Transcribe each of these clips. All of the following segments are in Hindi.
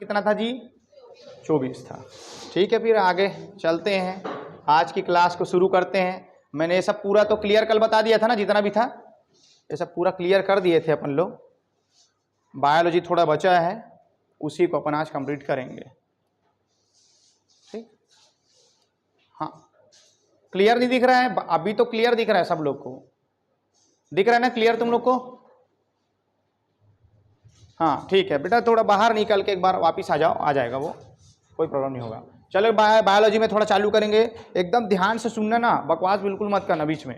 कितना था जी? 24 था। ठीक है, फिर आगे चलते हैं, आज की क्लास को शुरू करते हैं। मैंने ये सब पूरा तो क्लियर कल बता दिया था ना, जितना भी था ये सब पूरा क्लियर कर दिए थे अपन लोग। बायोलॉजी थोड़ा बचा है, उसी को अपन आज कंप्लीट करेंगे। ठीक, हाँ क्लियर नहीं दिख रहा है? अभी तो क्लियर दिख रहा है सब लोग को, दिख रहा है ना क्लियर तुम लोग को? हाँ ठीक है बेटा, थोड़ा बाहर निकल के एक बार वापस आ जाओ, आ जाएगा वो, कोई प्रॉब्लम नहीं होगा। चलो बायोलॉजी में थोड़ा चालू करेंगे, एकदम ध्यान से सुनना ना, बकवास बिल्कुल मत करना, बीच में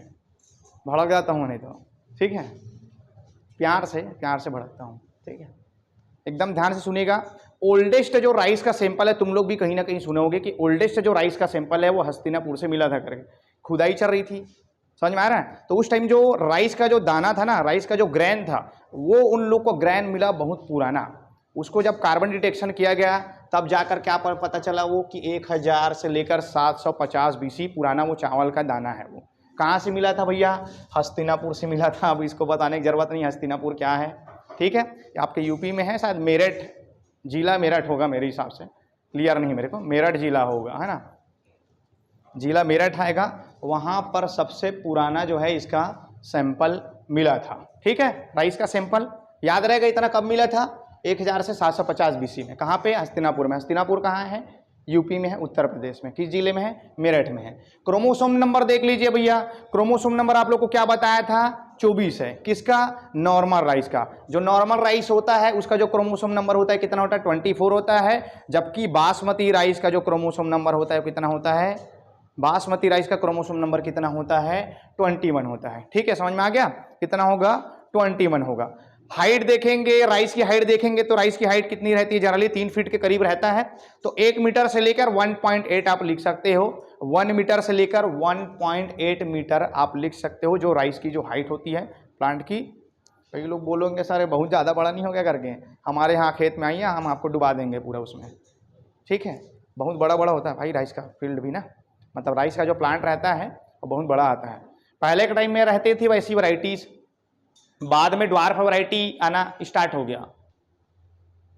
भड़क जाता हूँ नहीं तो। ठीक है, प्यार से भड़कता हूँ। ठीक है, एकदम ध्यान से सुनिएगा। ओल्डेस्ट जो राइस का सैंपल है, तुम लोग भी कहीं ना कहीं सुने होगे कि ओल्डेस्ट जो राइस का सैंपल है वो हस्तिनापुर से मिला था करके, खुदाई चल रही थी, समझ में आ रहा है? तो उस टाइम जो राइस का जो दाना था ना, राइस का जो ग्रैन था, वो उन लोग को ग्रैन मिला बहुत पुराना। उसको जब कार्बन डिटेक्शन किया गया तब जाकर क्या पता चला वो कि 1000 से लेकर 750 BC पुराना वो चावल का दाना है। वो कहाँ से मिला था भैया? हस्तिनापुर से मिला था। अब इसको बताने की जरूरत नहीं हस्तिनापुर क्या है। ठीक है, आपके यूपी में है शायद, मेरठ जिला, मेरठ होगा मेरे हिसाब से, क्लियर नहीं मेरे को, मेरठ जिला होगा, है ना, जिला मेरठ आएगा। वहाँ पर सबसे पुराना जो है इसका सैंपल मिला था। ठीक है, राइस का सैंपल याद रहेगा, इतना कब मिला था? 1000 से 750 BC में। कहाँ पे? हस्तिनापुर में। हस्तिनापुर कहाँ है? यूपी में है, उत्तर प्रदेश में। किस जिले में है? मेरठ में है। क्रोमोसोम नंबर देख लीजिए भैया, क्रोमोसोम नंबर आप लोग को क्या बताया था? 24 है। किसका? नॉर्मल राइस का। जो नॉर्मल राइस होता है उसका जो क्रोमोसोम नंबर होता है कितना होता है? 24 होता है। जबकि बासमती राइस का जो क्रोमोसोम नंबर होता है कितना होता है? बासमती राइस का क्रोमोसोम नंबर कितना होता है? 21 होता है। ठीक है, समझ में आ गया? कितना होगा? 21 होगा। हाइट देखेंगे, राइस की हाइट देखेंगे तो राइस की हाइट कितनी रहती है? जनरली 3 फीट के करीब रहता है। तो 1 मीटर से लेकर 1.8 आप लिख सकते हो। 1 मीटर से लेकर 1.8 मीटर आप लिख सकते हो जो राइस की जो हाइट होती है प्लांट की। कई लोग बोलोगे सर बहुत ज़्यादा बड़ा नहीं हो गया करके, हमारे यहाँ खेत में आइए, हम आपको डुबा देंगे पूरा उसमें। ठीक है, बहुत बड़ा बड़ा होता है भाई राइस का फील्ड भी ना, मतलब राइस का जो प्लांट रहता है वो बहुत बड़ा आता है। पहले के टाइम में रहते थी वैसी वैरायटीज, बाद में ड्वार्फ वैरायटी आना स्टार्ट हो गया।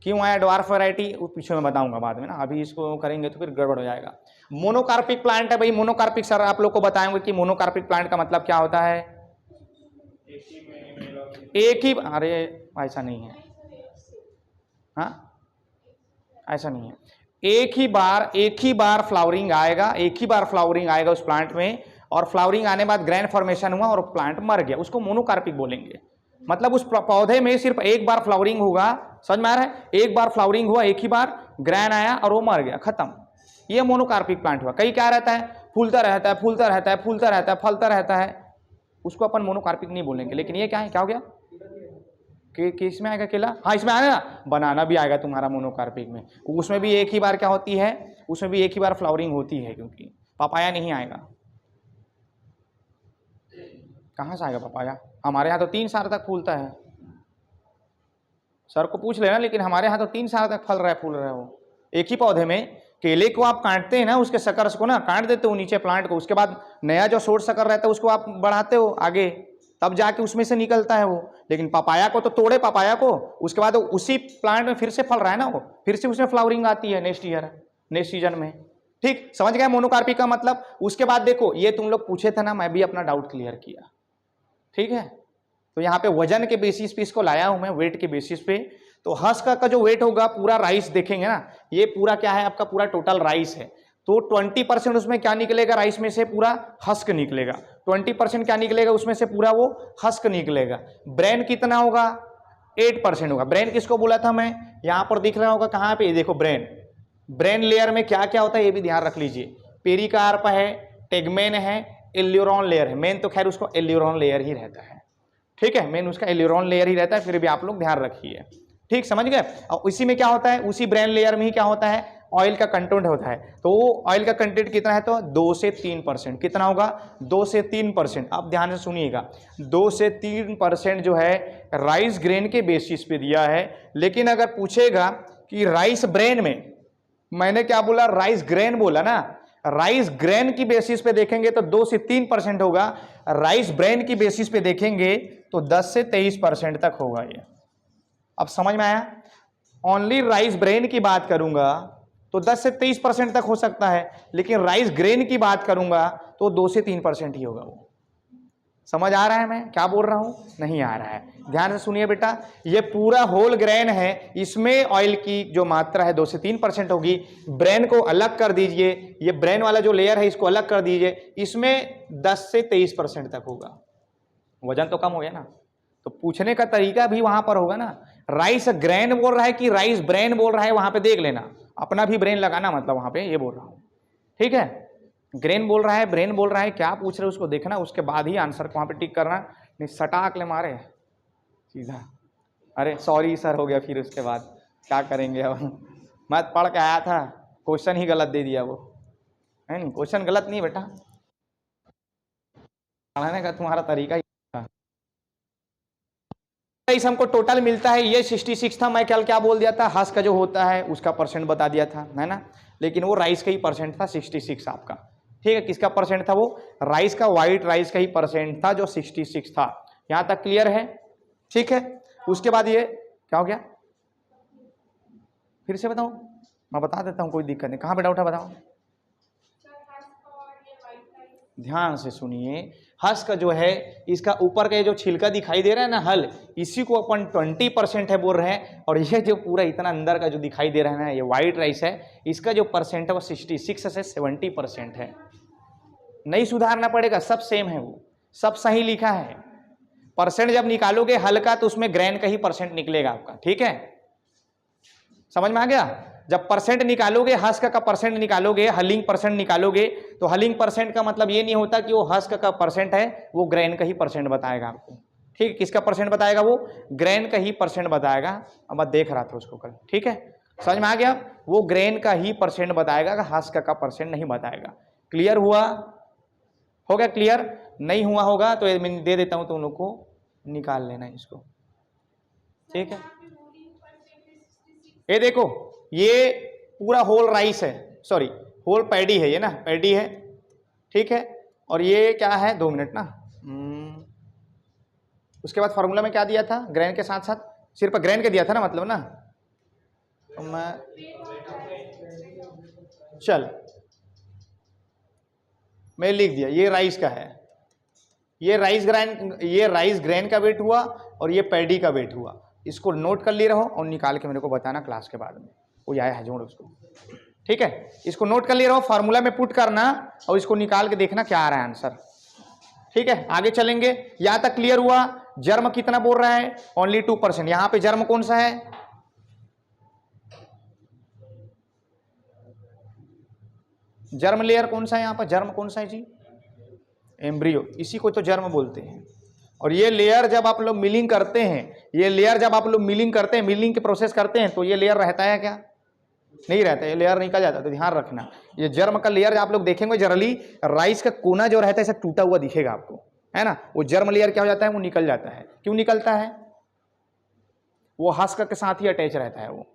क्यों आया ड्वार्फ वैरायटी वो पीछे मैं बताऊंगा बाद में ना, अभी इसको करेंगे तो फिर गड़बड़ हो जाएगा। मोनोकार्पिक प्लांट है भाई, मोनोकार्पिक सर आप लोग को बताएंगे कि मोनोकार्पिक प्लांट का मतलब क्या होता है। एक ही, अरे ऐसा नहीं है, हाँ ऐसा नहीं है, एक ही बार फ्लावरिंग आएगा, एक ही बार फ्लावरिंग आएगा उस प्लांट में, और फ्लावरिंग आने बाद ग्रैंड फॉर्मेशन हुआ और प्लांट मर गया, उसको मोनोकार्पिक बोलेंगे। मतलब उस पौधे में सिर्फ एक बार फ्लावरिंग होगा, समझ में आ रहा है? एक बार फ्लावरिंग हुआ, एक ही बार ग्रैंड आया और वो मर गया, खत्म। ये मोनोकार्पिक प्लांट हुआ। कई क्या रहता है? फूलता रहता है, फूलता रहता है, फूलता रहता है, फलता रहता है, उसको अपन मोनोकार्पिक नहीं बोलेंगे। लेकिन ये क्या है, क्या हो गया कि इसमें आएगा केला, हाँ इसमें आएगा ना, बनाना भी आएगा तुम्हारा मोनोकार्पिक में। उसमें भी एक ही बार क्या होती है? उसमें भी एक ही बार फ्लावरिंग होती है, क्योंकि पपाया नहीं आएगा। कहाँ से आएगा पपाया? हमारे यहाँ तो 3 साल तक फूलता है, सर को पूछ लेना, लेकिन हमारे यहाँ तो 3 साल तक फल रहा है, फूल रहा है वो एक ही पौधे में। केले को आप काटते हैं ना, उसके शकर्स को ना काट देते हो नीचे प्लांट को, उसके बाद नया जो शोर शकर रहता है उसको आप बढ़ाते हो आगे, तब जाके उसमें से निकलता है वो। लेकिन पपाया को तो तोड़े पपाया को, उसके बाद उसी प्लांट में फिर से फल रहा है ना वो, फिर से उसमें फ्लावरिंग आती है नेक्स्ट ईयर, नेक्स्ट सीजन में। ठीक, समझ गए मोनोकार्पिक का मतलब? उसके बाद देखो, ये तुम लोग पूछे थे ना, मैं भी अपना डाउट क्लियर किया। ठीक है, तो यहाँ पे वजन के बेसिस पे इसको लाया हूं मैं, वेट के बेसिस पे। तो हस्क का जो वेट होगा, पूरा राइस देखेंगे ना, ये पूरा क्या है आपका, पूरा टोटल राइस है, तो 20% उसमें क्या निकलेगा? राइस में से पूरा हस्क निकलेगा। 20% क्या निकलेगा उसमें से? पूरा वो हस्क निकलेगा। ब्रेन कितना होगा? 8% होगा। ब्रेन किसको बोला था मैं? यहां पर दिख रहा होगा, कहां पे? देखो ब्रेन, ब्रेन लेयर में क्या क्या होता है ये भी ध्यान रख लीजिए। पेरिकार्प है, टेगमेन है, एल्यूरोन लेयर है। मेन तो खैर उसको एल्यूरोन लेयर ही रहता है। ठीक है, मेन उसका एल्यूरोन लेयर ही रहता है, फिर भी आप लोग ध्यान रखिए। ठीक, समझ गए? और उसी में क्या होता है, उसी ब्रेन लेयर में ही क्या होता है? ऑयल का कंटेंट होता है। तो ऑयल का कंटेंट कितना है? तो 2 से 3%। कितना होगा? 2 से 3%। आप ध्यान से सुनिएगा, 2 से 3% जो है राइस ग्रेन के बेसिस पे दिया है। लेकिन अगर पूछेगा कि राइस ब्रेन में, मैंने क्या बोला? राइस ग्रेन बोला ना, राइस ग्रेन की बेसिस पे देखेंगे तो 2 से 3% होगा। राइस ब्रेन की बेसिस पे देखेंगे तो 10 से 23% तक होगा ये। अब समझ में आया? ओनली राइस ब्रेन की बात करूंगा तो 10 से 23% तक हो सकता है, लेकिन राइस ग्रेन की बात करूंगा तो 2 से 3% ही होगा वो। समझ आ रहा है मैं क्या बोल रहा हूं? नहीं आ रहा है? ध्यान से सुनिए बेटा, ये पूरा होल ग्रेन है, इसमें ऑयल की जो मात्रा है 2 से 3% होगी। ब्रेन को अलग कर दीजिए, ये ब्रेन वाला जो लेयर है इसको अलग कर दीजिए, इसमें 10 से 23% तक होगा। वजन तो कम हो गया ना, तो पूछने का तरीका भी वहां पर होगा ना। राइस ग्रेन बोल रहा है कि राइस ब्रेन बोल रहा है, वहां पे देख लेना, अपना भी ब्रेन लगाना, मतलब वहां पे ये बोल रहा हूं, ठीक है। ग्रेन बोल रहा है, ब्रेन बोल रहा है, क्या पूछ रहे हो उसको देखना, उसके बाद ही आंसर को वहां पे टिक करना, नहीं सटाक ले मारे सीधा। अरे सॉरी सर हो गया, फिर उसके बाद क्या करेंगे अब। मैं पढ़ के आया था, क्वेश्चन ही गलत दे दिया वो, है नहीं, क्वेश्चन गलत नहीं बेटा, पढ़ाने का तुम्हारा तरीका ही था। इस हमको टोटल मिलता है, ये 66 था, मैं कल क्या बोल दिया था, हस का जो होता है उसका परसेंट बता दिया था, है ना, लेकिन वो राइस का ही परसेंट था 66 आपका, ठीक है। किसका परसेंट था वो? राइस का, व्हाइट राइस का ही परसेंट था जो 66 था। यहां तक क्लियर है? ठीक है। उसके बाद ये क्या हो गया, फिर से बताओ, मैं बता देता हूं, कोई दिक्कत नहीं। कहां पे डाउट है बताओ, ध्यान से सुनिए। हस्क जो है, इसका ऊपर का जो छिलका दिखाई दे रहा है ना, हल, इसी को अपन 20% है बोल रहे हैं, और ये जो पूरा इतना अंदर का जो दिखाई दे रहा है ना, ये व्हाइट राइस है, इसका जो परसेंट है वो 66 से 70% है। नहीं सुधारना पड़ेगा, सब सेम है, वो सब सही लिखा है। परसेंट जब निकालोगे हल का तो उसमें ग्रेन का ही परसेंट निकलेगा आपका, ठीक है, समझ में आ गया। जब परसेंट निकालोगे, हस्क का परसेंट निकालोगे, हलिंग परसेंट निकालोगे, तो हलिंग परसेंट का मतलब ये नहीं होता कि वो हस्क का परसेंट है, वो ग्रेन का ही परसेंट बताएगा आपको, ठीक। किसका परसेंट बताएगा? वो ग्रेन का ही परसेंट बताएगा। अब मैं देख रहा था उसको कल, ठीक है, समझ में आ गया। वो ग्रेन का ही परसेंट बताएगा, हस्क का परसेंट नहीं बताएगा। क्लियर हुआ? हो गया क्लियर? नहीं हुआ होगा तो मैं दे देता हूं, तुम लोग को निकाल लेना इसको, ठीक है। ये देखो, ये पूरा होल राइस है, सॉरी होल पैडी है, ये ना पैडी है, ठीक है। और ये क्या है, 2 मिनट ना, उसके बाद फॉर्मूला में क्या दिया था, ग्रेन के साथ साथ सिर्फ ग्रेन के दिया था ना, मतलब ना, तो मैं चल मैं लिख दिया, ये राइस का है, ये राइस ग्रेन का वेट हुआ और ये पैडी का वेट हुआ। इसको नोट कर ले रहो और निकाल के मेरे को बताना क्लास के बाद में, वो आया है जोड़ उसको, ठीक है। इसको नोट कर ले रहो, फार्मूला में पुट करना और इसको निकाल के देखना क्या आ रहा है आंसर, ठीक है। आगे चलेंगे, यहां तक क्लियर हुआ। जर्म कितना बोल रहा है? ओनली 2%। यहां पे जर्म कौन सा है? जर्म लेयर कौन सा है? यहां पर जर्म कौन सा है जी? एम्ब्रियो, इसी को तो जर्म बोलते हैं। और ये लेयर जब आप लोग मिलिंग करते हैं, ये लेयर जब आप लोग मिलिंग करते हैं, मिलिंग के प्रोसेस करते हैं, तो ये लेयर रहता है क्या? नहीं रहता, ये लेयर निकल जाता है। तो ध्यान रखना, ये जर्म का लेयर आप लोग देखेंगे जनरली, राइस का कोना जो रहता है ऐसा टूटा हुआ दिखेगा आपको, है ना, वो जर्म लेयर क्या हो जाता है, वो निकल जाता है। क्यों निकलता है? वो हस्क के साथ ही अटैच रहता है, वो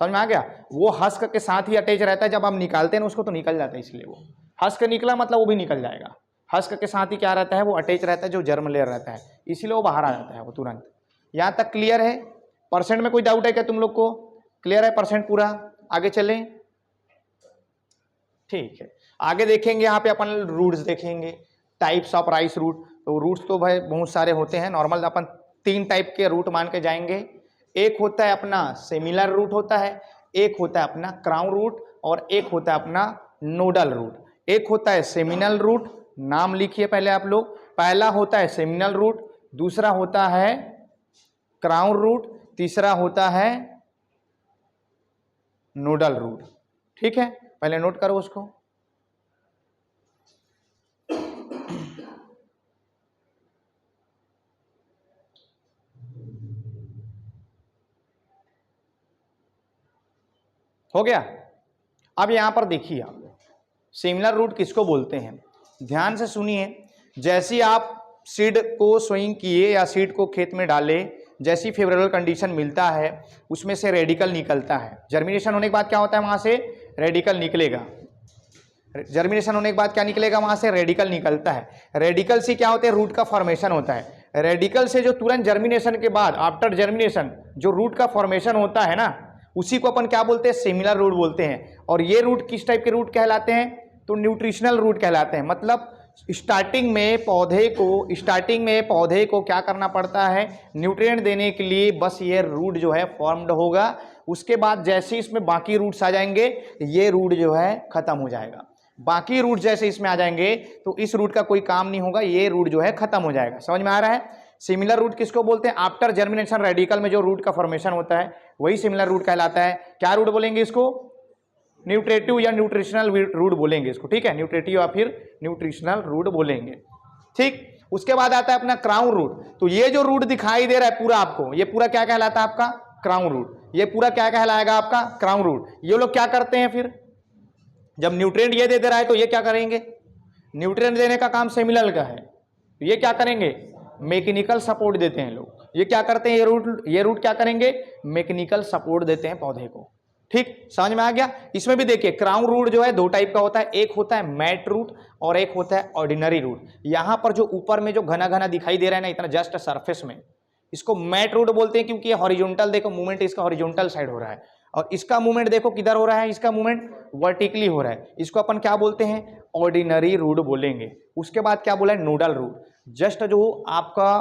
समझ में आ गया, वो हस्क के साथ ही अटैच रहता है। जब आप निकालते हैं ना उसको तो निकल जाता है, इसलिए वो हस्क निकला मतलब वो भी निकल जाएगा। हस्क के साथ ही क्या रहता है, वो अटैच रहता है, जो जर्म लेयर रहता है, इसीलिए वो बाहर आ जाता है वो तुरंत। यहां तक क्लियर है? परसेंट में कोई डाउट है क्या तुम लोग को? क्लियर है परसेंट पूरा? आगे चलें, ठीक है। आगे देखेंगे, यहाँ पे अपन रूट्स देखेंगे, टाइप्स ऑफ राइस रूट। तो रूट्स तो भाई बहुत सारे होते हैं, नॉर्मल अपन 3 टाइप के रूट मान के जाएंगे। एक होता है अपना सेमिलर रूट होता है, एक होता है अपना क्राउन रूट, और एक होता है अपना नोडल रूट। एक होता है सेमिनल रूट, नाम लिखिए पहले आप लोग, पहला होता है सेमिनल रूट, दूसरा होता है क्राउन रूट, तीसरा होता है नोडल रूट, ठीक है। पहले नोट करो उसको। हो गया? अब यहां पर देखिए आप लोग, सिमिलर रूट किसको बोलते हैं, ध्यान से सुनिए। जैसे आप सीड को सोइंग किए या सीड को खेत में डाले, जैसी फेवरेबल कंडीशन मिलता है उसमें से रेडिकल निकलता है। जर्मिनेशन होने के बाद क्या होता है, वहां से रेडिकल निकलेगा। जर्मिनेशन होने के बाद क्या निकलेगा, वहां से रेडिकल निकलता है। रेडिकल से क्या होता है, रूट का फॉर्मेशन होता है। रेडिकल से जो तुरंत जर्मिनेशन के बाद, आफ्टर जर्मिनेशन जो रूट का फॉर्मेशन होता है ना, उसी को अपन क्या बोलते हैं, सेमिलर रूट बोलते हैं। और ये रूट किस टाइप के रूट कहलाते हैं, तो न्यूट्रिशनल रूट कहलाते हैं। मतलब स्टार्टिंग में पौधे को क्या करना पड़ता है, न्यूट्रिएंट देने के लिए बस ये रूट जो है फॉर्म्ड होगा। उसके बाद जैसे इसमें बाकी रूट्स आ जाएंगे, ये रूट जो है खत्म हो जाएगा। बाकी रूट जैसे इसमें आ जाएंगे तो इस रूट का कोई काम नहीं होगा, ये रूट जो है खत्म हो जाएगा। समझ में आ रहा है। सिमिलर रूट किसको बोलते हैं, आफ्टर जर्मिनेशन रेडिकल में जो रूट का फॉर्मेशन होता है वही सिमिलर रूट कहलाता है। क्या रूट बोलेंगे इसको, न्यूट्रेटिव या न्यूट्रिशनल रूट बोलेंगे इसको, ठीक है, न्यूट्रेटिव या फिर न्यूट्रिशनल रूट बोलेंगे। ठीक, उसके बाद आता है अपना क्राउन रूट। तो ये जो रूट दिखाई दे रहा है पूरा आपको, ये पूरा क्या कहलाता है आपका, क्राउन रूट। ये पूरा क्या कहलाएगा आपका, क्राउन रूट। ये लोग क्या करते हैं फिर, जब न्यूट्रिएंट ये दे दे रहा है तो ये क्या करेंगे, न्यूट्रिएंट देने का काम सेमिनल का है, तो ये क्या करेंगे, मैकेनिकल सपोर्ट देते हैं लोग। ये क्या करते हैं, ये रूट क्या करेंगे, मैकेनिकल सपोर्ट देते हैं पौधे को। ठीक, समझ में आ गया। इसमें भी देखिए क्राउन रूट जो है दो टाइप का होता है, एक होता है मैट रूट और एक होता है ऑर्डिनरी रूट। यहां पर जो ऊपर में जो घना घना दिखाई दे रहा है ना, इतना जस्ट सरफेस में, इसको मैट रूट बोलते हैं क्योंकि ये हॉरिजॉन्टल, देखो मूवमेंट इसका हॉरिजॉन्टल साइड हो रहा है और इसका मूवमेंट देखो किधर हो रहा है, इसका मूवमेंट वर्टिकली हो रहा है। इसको अपन क्या बोलते हैं, ऑर्डिनरी रूट बोलेंगे। उसके बाद क्या बोला है, नोडल रूट। जस्ट जो आपका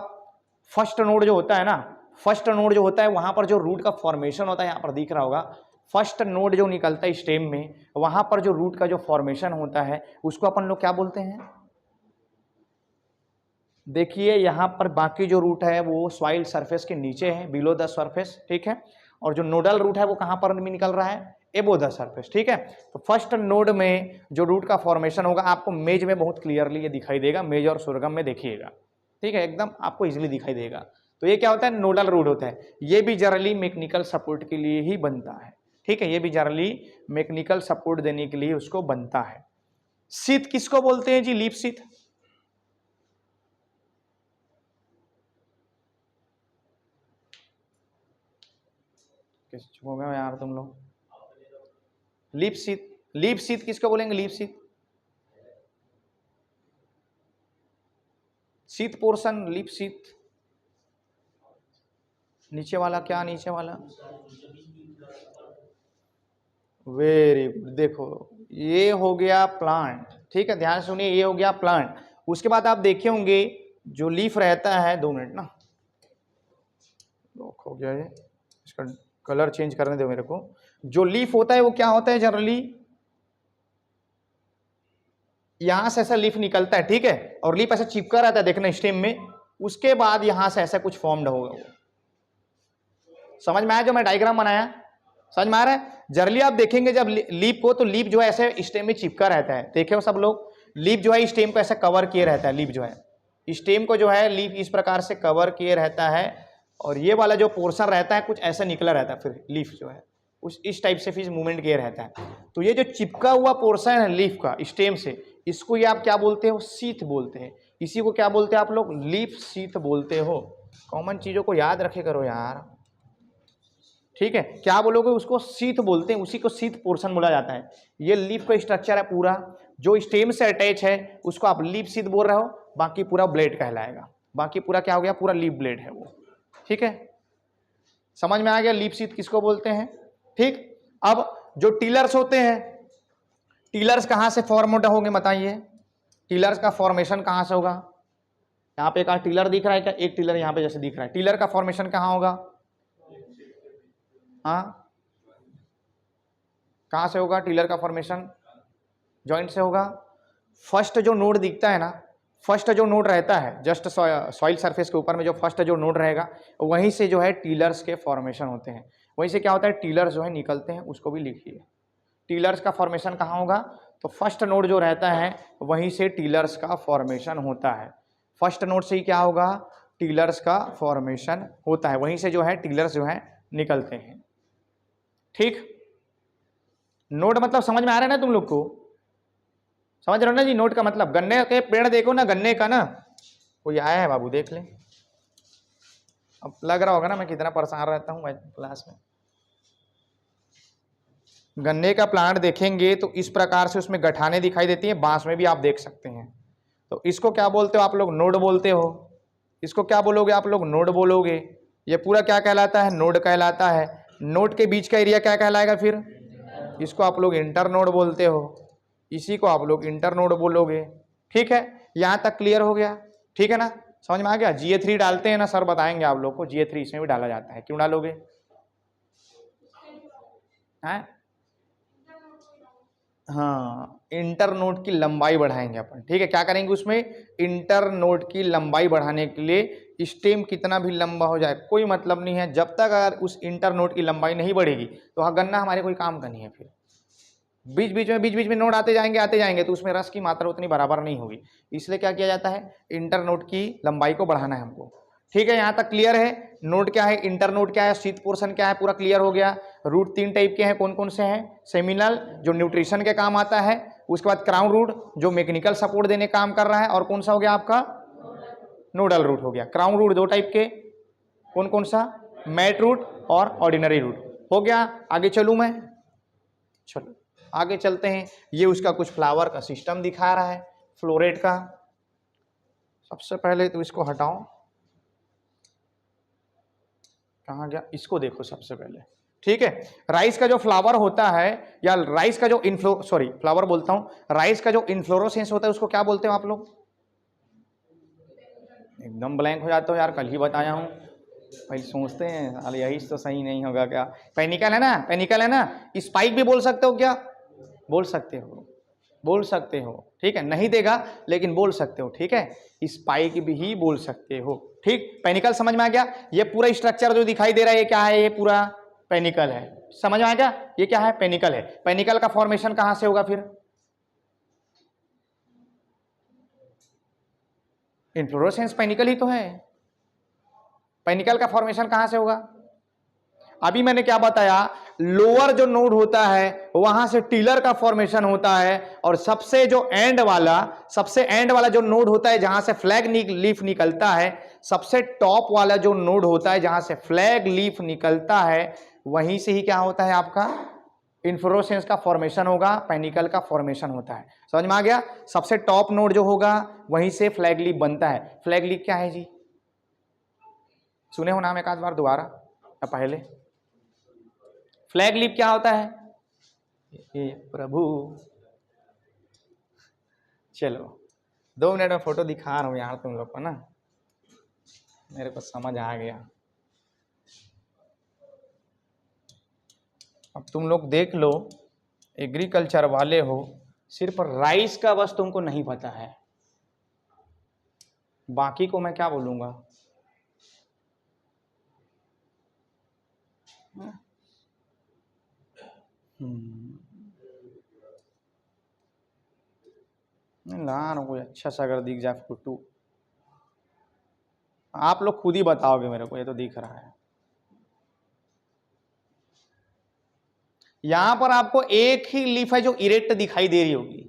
फर्स्ट नोड जो होता है ना, फर्स्ट नोड जो होता है वहां पर जो रूट का फॉर्मेशन होता है, यहां पर दिख रहा होगा, फर्स्ट नोड जो निकलता है स्टेम में, वहां पर जो रूट का जो फॉर्मेशन होता है उसको अपन लोग क्या बोलते हैं। देखिए यहां पर बाकी जो रूट है वो सॉइल सरफेस के नीचे है, बिलो द सरफेस, ठीक है। और जो नोडल रूट है वो कहां पर भी निकल रहा है, एबो द सरफेस, ठीक है। तो फर्स्ट नोड में जो रूट का फॉर्मेशन होगा आपको मेज में बहुत क्लियरली ये दिखाई देगा, मेज और सुरगम में देखिएगा, ठीक है, एकदम आपको इजीली दिखाई देगा। तो ये क्या होता है, नोडल रूट होता है। ये भी जनरली मैकेनिकल सपोर्ट के लिए ही बनता है, ठीक है, ये भी जनरली मैकेनिकल सपोर्ट देने के लिए उसको बनता है। शीत किसको बोलते हैं जी, लीफ शीत। हो गया यार तुम लोग, लीफ शीत, लीफ शीत किसको बोलेंगे, लीफ शीत, शीत पोर्शन, लीफ शीत, नीचे वाला क्या, नीचे वाला, वेरी गुड। देखो ये हो गया प्लांट, ठीक है, ध्यान सुनिए, ये हो गया प्लांट। उसके बाद आप देखे होंगे जो लीफ रहता है, 2 मिनट ना, हो गया ये, इसका कलर चेंज करने दो मेरे को। जो लीफ होता है वो क्या होता है, जनरली यहां से ऐसा लीफ निकलता है, ठीक है, और लीफ ऐसा चिपका रहता है, देखना स्टेम में। उसके बाद यहां से ऐसा कुछ फॉर्म्ड होगा, वो समझ में आया जो मैं डायग्राम बनाया, समझ में आ रहा है। जनरली आप देखेंगे जब लीफ को, तो लीफ जो है ऐसे स्टेम में चिपका रहता है, देखे हो सब लोग, लीफ जो है स्टेम को ऐसे कवर किए रहता है, लीफ जो है स्टेम को जो है लीफ इस प्रकार से कवर किए रहता है, और ये वाला जो पोर्शन रहता है कुछ ऐसा निकला रहता है, फिर लीफ जो है उस इस टाइप से फिर मूवमेंट किया रहता है। तो ये जो चिपका हुआ पोर्शन है लीफ का स्टेम से, इसको ये आप क्या बोलते हो, शीथ बोलते हैं। इसी को क्या बोलते हैं आप लोग, लीफ शीथ बोलते हो। कॉमन चीजों को याद रखे करो यार, ठीक है। क्या बोलोगे, उसको शीथ बोलते हैं, उसी को शीथ पोर्शन बोला जाता है। ये लीफ का स्ट्रक्चर है पूरा, जो स्टेम से अटैच है उसको आप लीफ शीथ बोल रहे हो, बाकी पूरा ब्लेड कहलाएगा। बाकी पूरा क्या हो गया, पूरा लीफ ब्लेड है वो, ठीक है। समझ में आ गया लीफ शीथ किसको बोलते हैं, ठीक। अब जो टीलर्स होते हैं, टीलर्स कहां से फॉर्म होंगे बताइए, टीलर्स का फॉर्मेशन कहां से होगा। यहाँ पे एक टीलर दिख रहा है क्या, एक टीलर यहाँ पे जैसे दिख रहा है, टीलर का फॉर्मेशन कहां होगा, हाँ कहां से होगा, टीलर का फॉर्मेशन जॉइंट से होगा। फर्स्ट जो नोड दिखता है ना, फर्स्ट जो नोड रहता है जस्ट सॉइल सरफेस के ऊपर में, जो फर्स्ट जो नोड रहेगा वहीं से जो है टीलर्स के फॉर्मेशन होते हैं। वहीं से क्या होता है, टीलर्स जो है निकलते हैं, उसको भी लिखिए। टीलर्स का फॉर्मेशन कहाँ होगा, तो फर्स्ट नोड जो रहता है वहीं से टीलर्स का फॉर्मेशन होता है। फर्स्ट नोड से ही क्या होगा, टीलर्स का फॉर्मेशन होता है, वहीं से जो है टीलर्स जो है निकलते हैं, ठीक। नोड मतलब समझ में आ रहा है ना तुम लोग को, समझ रहे हो ना जी। नोड का मतलब, गन्ने के पेड़ देखो ना, गन्ने का ना, कोई आया है बाबू देख ले, अब लग रहा होगा ना मैं कितना परेशान रहता हूँ क्लास में। गन्ने का प्लांट देखेंगे तो इस प्रकार से उसमें गठाने दिखाई देती हैं, बांस में भी आप देख सकते हैं। तो इसको क्या बोलते हो आप लोग, नोड बोलते हो। इसको क्या बोलोगे आप लोग, नोड बोलोगे। ये पूरा क्या कहलाता है, नोड कहलाता है। नोड के बीच का एरिया क्या कहलाएगा फिर? इसको आप लोग इंटर नोड बोलते हो, इसी को आप लोग इंटर नोड बोलोगे। ठीक है, यहां तक क्लियर हो गया? ठीक है ना, समझ में आ गया? GA3 डालते हैं ना सर, बताएंगे आप लोग को GA3 इसमें भी डाला जाता है। क्यों डालोगे? हैं? हाँ, इंटर नोड की लंबाई बढ़ाएंगे अपन। ठीक है, क्या करेंगे उसमें? इंटर नोड की लंबाई बढ़ाने के लिए स्टेम कितना भी लंबा हो जाए कोई मतलब नहीं है, जब तक अगर उस इंटर नोड की लंबाई नहीं बढ़ेगी तो हाँ गन्ना हमारे कोई काम का नहीं है। फिर बीच बीच में नोड आते जाएंगे तो उसमें रस की मात्रा उतनी बराबर नहीं होगी। इसलिए क्या किया जाता है? इंटर नोड की लंबाई को बढ़ाना है हमको। ठीक है, यहाँ तक क्लियर है? नोड क्या है, इंटर नोड क्या है, शीथ पोर्शन क्या है, पूरा क्लियर हो गया। रूट 3 टाइप के हैं, कौन कौन से हैं? सेमिनल जो न्यूट्रिशन के काम आता है, उसके बाद क्राउन रूट जो मैकेनिकल सपोर्ट देने काम कर रहा है, और कौन सा हो गया आपका? नोडल रूट हो गया। क्राउन रूट दो टाइप के, कौन कौन सा? मैट रूट और ऑर्डिनरी रूट हो गया। आगे चलूं मैं? चलो आगे चलते हैं। ये उसका कुछ फ्लावर का सिस्टम दिखा रहा है, फ्लोरेट का। सबसे पहले तो इसको हटाओ, कहाँ गया? इसको देखो सबसे पहले। ठीक है, राइस का जो फ्लावर होता है, या राइस का जो फ्लावर बोलता हूं, राइस का जो इन्फ्लोरोसेंस होता है उसको क्या बोलते हो आप लोग? एकदम ब्लैंक हो जाते हो यार, कल ही बताया हूं। पहले सोचते हैं अरे यही तो सही नहीं होगा क्या? पेनिकल है ना, पेनिकल है ना। स्पाइक भी बोल सकते हो क्या? बोल सकते हो, बोल सकते हो। ठीक है, नहीं देगा लेकिन बोल सकते हो। ठीक है, स्पाइक भी बोल सकते हो। ठीक, पेनिकल समझ में आ गया? ये पूरा स्ट्रक्चर जो दिखाई दे रहा है ये क्या है? ये पूरा पेनिकल है। समझ में आ गया? ये क्या है? पेनिकल है। पेनिकल का फॉर्मेशन कहां से होगा फिर? इन्फ्लोरेसेंस पेनिकल ही तो है। पेनिकल का फॉर्मेशन कहां से होगा? अभी मैंने क्या बताया? लोअर जो नोड होता है वहां से टिलर का फॉर्मेशन होता है, और सबसे एंड वाला जो नोड होता है जहां से फ्लैग लीफ निकलता है, सबसे टॉप वाला जो नोड होता है जहां से फ्लैग लीफ निकलता है, वहीं से ही क्या होता है आपका? इन्फ्लोरेसेंस का फॉर्मेशन होगा, पेनिकल का फॉर्मेशन होता है। समझ में आ गया? सबसे टॉप नोड जो होगा वहीं से फ्लैग लीफ बनता है। फ्लैग लीफ क्या है जी? सुने हो नाम एक आध बार दोबारा या पहले? फ्लैग लीफ क्या होता है? हे प्रभु, चलो 2 मिनट में फोटो दिखा रहा हूं यार तुम लोग को ना, मेरे को समझ आ गया। अब तुम लोग देख लो, एग्रीकल्चर वाले हो, सिर्फ राइस का बस तुमको नहीं पता है, बाकी को मैं क्या बोलूंगा? ना कोई अच्छा सा अगर दिख जाए फोटो, आप लोग खुद ही बताओगे मेरे को। ये तो दिख रहा है, यहां पर आपको एक ही लीफ है जो इरेक्ट दिखाई दे रही होगी,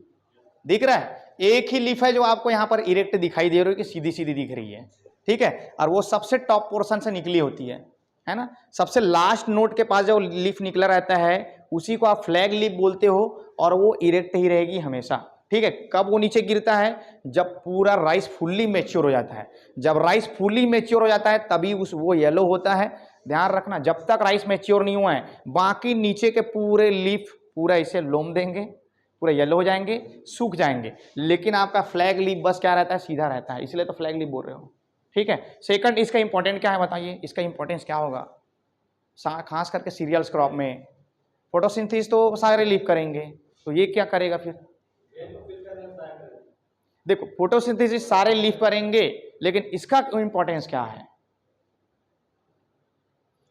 दिख रहा है? एक ही लीफ है जो आपको यहां पर इरेक्ट दिखाई दे रही है कि सीधी सीधी दिख रही है। ठीक है, और वो सबसे टॉप पोर्शन से निकली होती है ना? सबसे लास्ट नोट के पास जो लीफ निकला रहता है उसी को आप फ्लैग लीफ बोलते हो, और वो इरेक्ट ही रहेगी हमेशा। ठीक है, कब वो नीचे गिरता है? जब पूरा राइस फुल्ली मैच्योर हो जाता है। जब राइस फुल्ली मैच्योर हो जाता है तभी वो येलो होता है। ध्यान रखना, जब तक राइस मैच्योर नहीं हुआ है बाकी नीचे के पूरे लीफ पूरा इसे लोम देंगे, पूरे येलो हो जाएंगे, सूख जाएंगे, लेकिन आपका फ्लैग लीफ बस क्या रहता है? सीधा रहता है, इसलिए तो फ्लैग लीफ बोल रहे हो। ठीक है, सेकंड इसका इंपॉर्टेंट क्या है बताइए? इसका इंपॉर्टेंस क्या होगा खास करके सीरियल्स क्रॉप में? फोटोसिंथेसिस तो सारे लीफ करेंगे, तो ये क्या करेगा फिर? देखो, फोटोसिंथेसिस सारे लीफ करेंगे, लेकिन इसका इंपॉर्टेंस क्या है?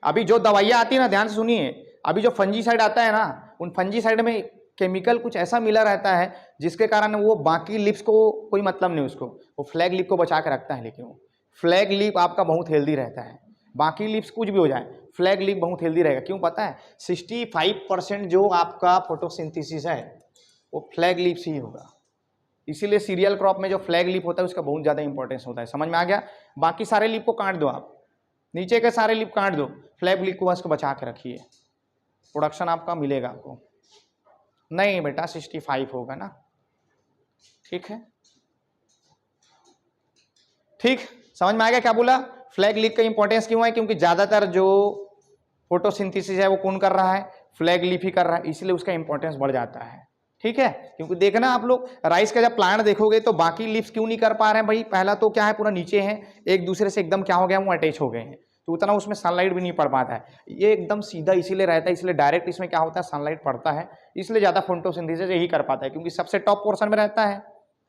अभी जो दवाइयां आती है ना, ध्यान से सुनिए, अभी जो फंजीसाइड आता है ना, उन फंजीसाइड में केमिकल कुछ ऐसा मिला रहता है जिसके कारण वो बाकी लीव्स को कोई मतलब नहीं, उसको वो फ्लैग लीफ को बचा के रखता है, लेकिन वो फ्लैग लीफ आपका बहुत हेल्दी रहता है। बाकी लीव्स कुछ भी हो जाए, फ्लैग लीफ बहुत हेल्दी रहेगा। क्यों पता है? 65% जो आपका फोटोसिंथेसिस है वो फ्लैग लीफ से ही होगा, इसीलिए सीरियल क्रॉप में जो फ्लैग लीफ होता है उसका बहुत ज़्यादा इंपॉर्टेंस होता है। समझ में आ गया? बाकी सारे लीफ को काट दो, आप नीचे के सारे लीफ काट दो, फ्लैग लीफ को बस बचा के रखिए, प्रोडक्शन आपका मिलेगा आपको। नहीं बेटा 65 होगा ना। ठीक है, ठीक समझ में आ गया क्या बोला? फ्लैग लीफ का इंपॉर्टेंस क्यों है? क्योंकि ज्यादातर जो फोटोसिंथेसिस है वो कौन कर रहा है, फ्लैग लीफ ही कर रहा है, इसलिए उसका इंपॉर्टेंस बढ़ जाता है। ठीक है, क्योंकि देखना आप लोग राइस का जब प्लांट देखोगे तो बाकी लीव्स क्यों नहीं कर पा रहे हैं भाई, पहला तो क्या है पूरा नीचे है, एक दूसरे से एकदम क्या हो गया, वो अटैच हो गए हैं, तो उतना उसमें सनलाइट भी नहीं पड़ पाता है। ये एकदम सीधा इसीलिए रहता है, इसलिए डायरेक्ट इसमें क्या होता है, सनलाइट पड़ता है, इसलिए ज्यादा फोटोसिंथेसिस यही कर पाता है, क्योंकि सबसे टॉप पोर्शन में रहता है।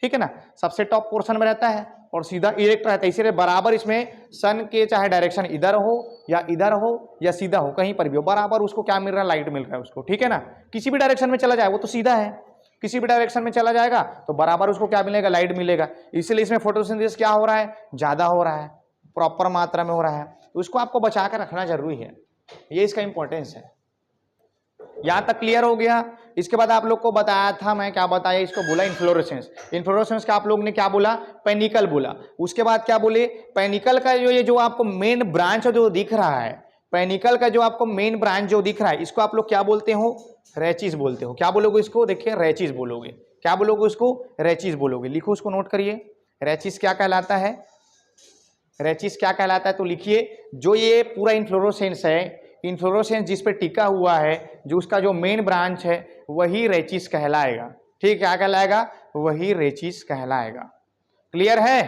ठीक है ना, सबसे टॉप पोर्शन में रहता है और सीधा इरेक्ट रहता है, इसीलिए बराबर इसमें सन के चाहे डायरेक्शन इधर हो या सीधा हो, कहीं पर भी हो, बराबर उसको क्या मिल रहा है, लाइट मिल रहा है उसको। ठीक है ना, किसी भी डायरेक्शन में चला जाए वो तो सीधा है, किसी भी डायरेक्शन में चला जाएगा तो बराबर उसको क्या मिलेगा, लाइट मिलेगा। इसलिए इसमें फोटोसिंथेसिस क्या हो रहा है, ज्यादा हो रहा है, प्रॉपर मात्रा में हो रहा है, तो उसको आपको बचा कर रखना जरूरी है, ये इसका इंपॉर्टेंस है। यहां तक क्लियर हो गया। इसके बाद आप लोग को बताया था, मैं क्या बताया, इसको बोला इन्फ्लोरेसेंस। इन्फ्लोरेसेंस का आप लोग ने क्या बोला, पेनिकल बोला। उसके बाद क्या बोले, पेनिकल का जो ये जो आपको मेन ब्रांच जो दिख रहा है, पेनिकल का जो आपको मेन ब्रांच जो दिख रहा है, इसको आप लोग क्या बोलते हो, रेचिस बोलते हो। क्या बोलोगे इसको, देखिए रेचिस बोलोगे, क्या बोलोगे उसको, रेचिस बोलोगे। लिखो उसको, नोट करिए, रेचिस क्या कहलाता है, रेचिस क्या कहलाता है, तो लिखिए जो ये पूरा इन्फ्लोरोसेंस है, इन्फ्लोरोसेंस जिस पे टिका हुआ है, जो उसका जो मेन ब्रांच है वही रेचिस कहलाएगा। ठीक, क्या कहलाएगा, वही रेचिस कहलाएगा। क्लियर है।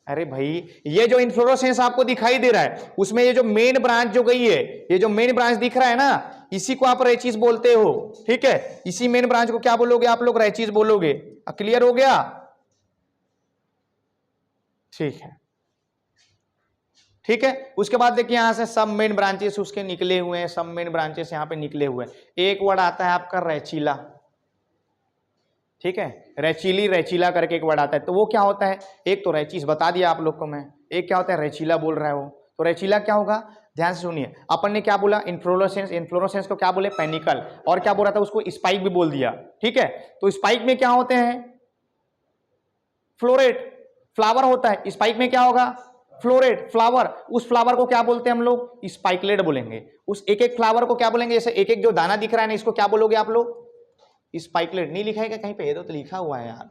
अरे भाई ये जो इन्फ्लोरोसेंस आपको दिखाई दे रहा है उसमें ये जो मेन ब्रांच जो गई है, ये जो मेन ब्रांच दिख रहा है ना, इसी को आप रेचिस बोलते हो। ठीक है, इसी मेन ब्रांच को क्या बोलोगे आप लोग, रेचिस बोलोगे। क्लियर हो गया, ठीक है। ठीक है, उसके बाद देखिए यहां से सब मेन ब्रांचेस उसके निकले हुए हैं, सब मेन ब्रांचेस यहां पे निकले हुए हैं। एक वर्ड आता है आपका रेचिला। ठीक है, रेचिली, रेचिला करके एक वर्ड आता है, तो वो क्या होता है, एक तो रेचिस बता दिया आप लोग को मैं, एक क्या होता है रेचिला बोल रहा है वो, तो रेचिला क्या होगा, ध्यान से सुनिए। अपन ने क्या बोला, इन्फ्लोरोसेंस, इन्फ्लोरोसेंस को क्या बोले, पेनिकल, और क्या बोल रहा था उसको, स्पाइक भी बोल दिया। ठीक है, तो स्पाइक में क्या होते हैं, फ्लोरेट, फ्लावर होता है, स्पाइक में क्या होगा, फ्लोरेट, फ्लावर। उस फ्लावर को क्या बोलते हैं हम लोग, स्पाइकलेट बोलेंगे। उस एक एक फ्लावर को क्या बोलेंगे, जैसे एक एक जो दाना दिख रहा है ना, इसको क्या बोलोगे आप लोग, स्पाइकलेट। नहीं लिखा है क्या कहीं पे, तो लिखा हुआ है यार,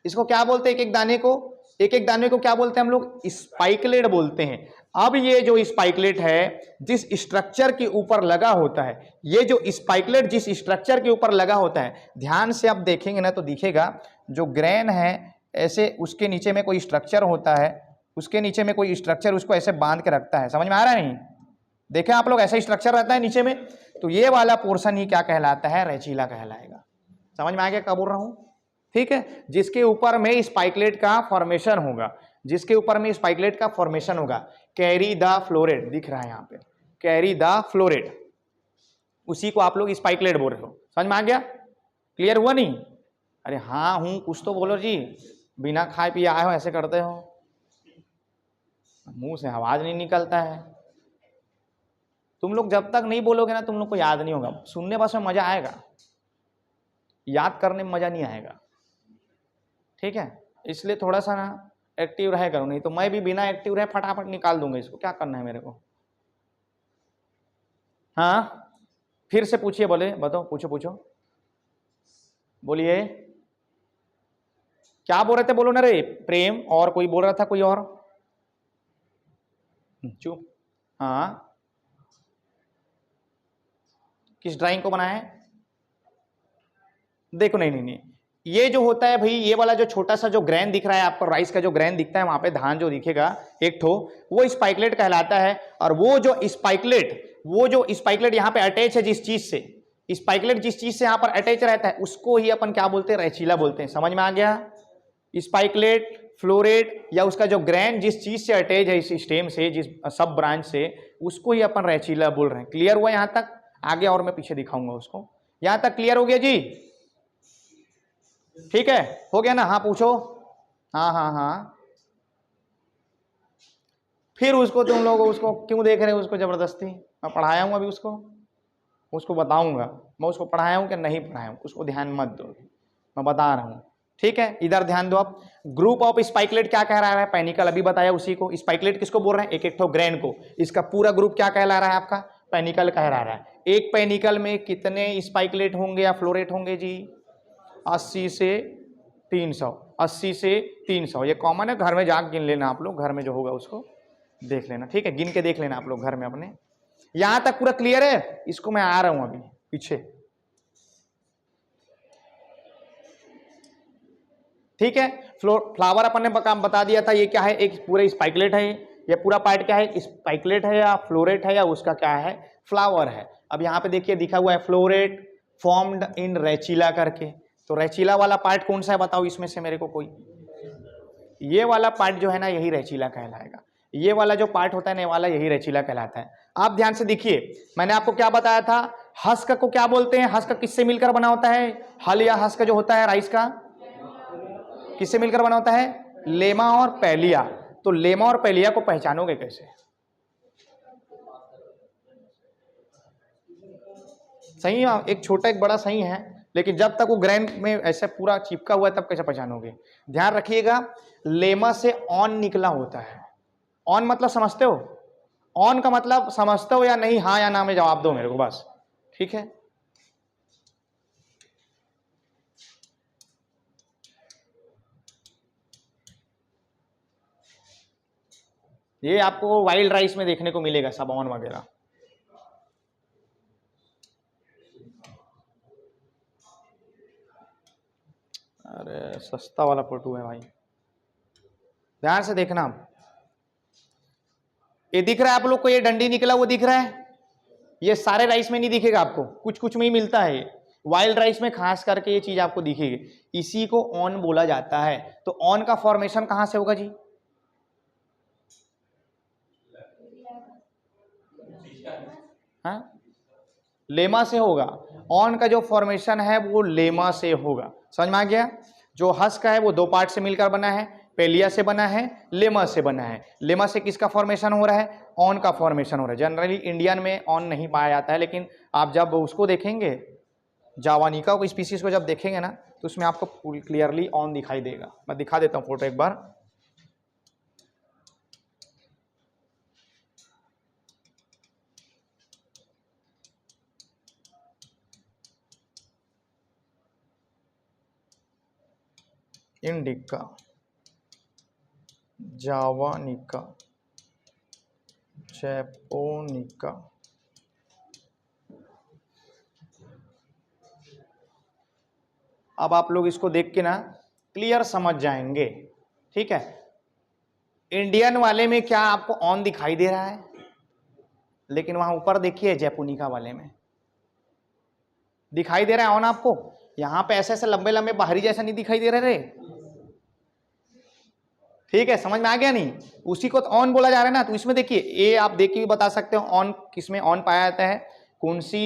इसको क्या बोलते हैं, एक एक दाने को, एक एक दाने को क्या बोलते हैं हम लोग, स्पाइकलेट बोलते हैं। अब ये जो स्पाइकलेट है जिस स्ट्रक्चर के ऊपर लगा होता है, ये जो स्पाइकलेट जिस स्ट्रक्चर के ऊपर लगा होता है, ध्यान से आप देखेंगे ना तो दिखेगा, जो ग्रेन है ऐसे उसके नीचे में कोई स्ट्रक्चर होता है, उसके नीचे में कोई स्ट्रक्चर उसको ऐसे बांध के रखता है, समझ में आ रहा है नहीं, देखें आप लोग, ऐसा स्ट्रक्चर रहता है नीचे में, तो ये वाला पोर्शन ही क्या कहलाता है, रेचिला कहलाएगा। समझ में आ गया क्या बोल रहा हूं। ठीक है, जिसके ऊपर में स्पाइकलेट का फॉर्मेशन होगा, जिसके ऊपर में स्पाइकलेट का फॉर्मेशन होगा, कैरी द फ्लोरेट दिख रहा है यहाँ पे, कैरी द फ्लोरेट, उसी को आप लोग स्पाइकलेट बोल रहे हो। समझ में आ गया, क्लियर हुआ नहीं। अरे हाँ हूं, कुछ तो बोलो जी, बिना खाए पिए आए हो ऐसे करते हो, मुंह से आवाज नहीं निकलता है। तुम लोग जब तक नहीं बोलोगे ना तुम लोग को याद नहीं होगा, सुनने बस में मजा आएगा, याद करने में मजा नहीं आएगा। ठीक है, इसलिए थोड़ा सा ना एक्टिव रहे करो, नहीं तो मैं भी बिना एक्टिव रहे फटाफट निकाल दूंगा इसको, क्या करना है मेरे को। हाँ फिर से पूछिए, बोले बताओ, पूछो पूछो, बोलिए क्या बोल रहे थे, बोलो ना रे प्रेम, और कोई बोल रहा था, कोई और, चुप। हाँ किस ड्राइंग को बनाया है, देखो नहीं नहीं नहीं, ये जो होता है भाई, ये वाला जो छोटा सा जो ग्रेन दिख रहा है आपको, राइस का जो ग्रेन दिखता है वहां पे धान जो दिखेगा एक ठो, वो स्पाइकलेट कहलाता है। और वो जो स्पाइकलेट यहाँ पे अटैच है जिस चीज से, स्पाइकलेट जिस चीज से यहाँ पर अटैच रहता है उसको ही अपन क्या बोलते हैं, रेचिला बोलते हैं। समझ में आ गया, स्पाइकलेट, फ्लोरेट, या उसका जो ग्रेन जिस चीज से अटैच है, इस स्टेम से, जिस सब ब्रांच से, उसको ही अपन रेचिला बोल रहे हैं। क्लियर हुआ यहाँ तक, आगे और मैं पीछे दिखाऊंगा उसको। यहां तक क्लियर हो गया जी, ठीक है, हो गया ना। हाँ पूछो, हाँ हाँ हाँ। फिर उसको तुम लोग उसको क्यों देख रहे हो, उसको जबरदस्ती, मैं पढ़ाया हूं अभी उसको बताऊंगा मैं उसको पढ़ाया हूं कि नहीं पढ़ाया हूं, उसको ध्यान मत दो, मैं बता रहा हूं। ठीक है, इधर ध्यान दो आप। ग्रुप ऑफ स्पाइकलेट क्या कह रहा है, पेनिकल, अभी बताया उसी को। स्पाइकलेट किसको बोल रहे हैं, एक एक ठो ग्रेन को, इसका पूरा ग्रुप क्या कहला रहा है आपका, पेनिकल कह रहा है। एक पेनिकल में कितने स्पाइकलेट होंगे या फ्लोरेट होंगे जी, 80 से 300, 80 से 300, ये कॉमन है, घर में जाके गिन लेना आप लोग, घर में जो होगा उसको देख लेना, ठीक है, गिन के देख लेना आप लोग घर में अपने। यहां तक पूरा क्लियर है? इसको मैं आ रहा हूं अभी पीछे, ठीक है। फ्लावर अपन ने काम बता दिया था, ये क्या है, एक पूरा स्पाइकलेट है, ये पूरा पार्ट क्या है, स्पाइकलेट है या फ्लोरेट है या उसका क्या है, फ्लावर है। अब यहाँ पे देखिए दिखा हुआ है फ्लोरेट फॉर्म्ड इन रेचिला करके, तो रेचिला वाला पार्ट कौन सा है बताओ इसमें से मेरे को कोई? ये वाला पार्ट जो है ना यही रेचिला कहलाएगा, ये वाला जो पार्ट होता है ना वाला यही रेचिला कहलाता है। आप ध्यान से देखिए, मैंने आपको क्या बताया था, हस्क को क्या बोलते हैं, हस्क किससे मिलकर बना होता है, हल या हस्क जो होता है राइस का किससे मिलकर बना होता है, लेमा और पैलिया। तो लेमा और पैलिया को पहचानोगे कैसे? सही है, एक छोटा एक बड़ा सही है, लेकिन जब तक वो ग्रैंड में ऐसे पूरा चिपका हुआ है तब कैसे पहचानोगे? ध्यान रखिएगा, लेमा से ऑन निकला होता है। ऑन मतलब समझते हो? ऑन का मतलब समझते हो या नहीं, हाँ या ना में जवाब दो मेरे को बस, ठीक है। ये आपको वाइल्ड राइस में देखने को मिलेगा सब ऑन वगैरह। अरे सस्ता वाला फोटो है भाई, ध्यान से देखना। ये दिख रहा है आप लोग को, ये डंडी निकला वो दिख रहा है, ये सारे राइस में नहीं दिखेगा आपको, कुछ कुछ में ही मिलता है। वाइल्ड राइस में खास करके ये चीज आपको दिखेगी, इसी को ऑन बोला जाता है। तो ऑन का फॉर्मेशन कहां से होगा जी? हाँ, लेमा से होगा। ऑन का जो फॉर्मेशन है वो लेमा से होगा, समझ में आ गया? जो हस्क है वो दो पार्ट से मिलकर बना है, पेलिया से बना है, लेमा से बना है। लेमा से किसका फॉर्मेशन हो रहा है, ऑन का फॉर्मेशन हो रहा है। जनरली इंडियन में ऑन नहीं पाया जाता है, लेकिन आप जब उसको देखेंगे जावानिका को स्पीसीज को जब देखेंगे ना तो उसमें आपको क्लियरली ऑन दिखाई देगा। मैं दिखा देता हूँ फोटो एक बार। इंडिका, जावानिका, जैपोनिका, अब आप लोग इसको देख के ना क्लियर समझ जाएंगे, ठीक है। इंडियन वाले में क्या आपको ऑन दिखाई दे रहा है, लेकिन वहां ऊपर देखिए जैपोनिका वाले में दिखाई दे रहा है ऑन आपको। यहां पे ऐसे ऐसे लंबे लंबे बाहरी जैसा नहीं दिखाई दे रहे रे, ठीक है, समझ में आ गया नहीं? उसी को ऑन बोला जा रहा है ना। तो इसमें देखिए ये आप देख के भी बता सकते हो ऑन किसमें ऑन पाया जाता है, कौन सी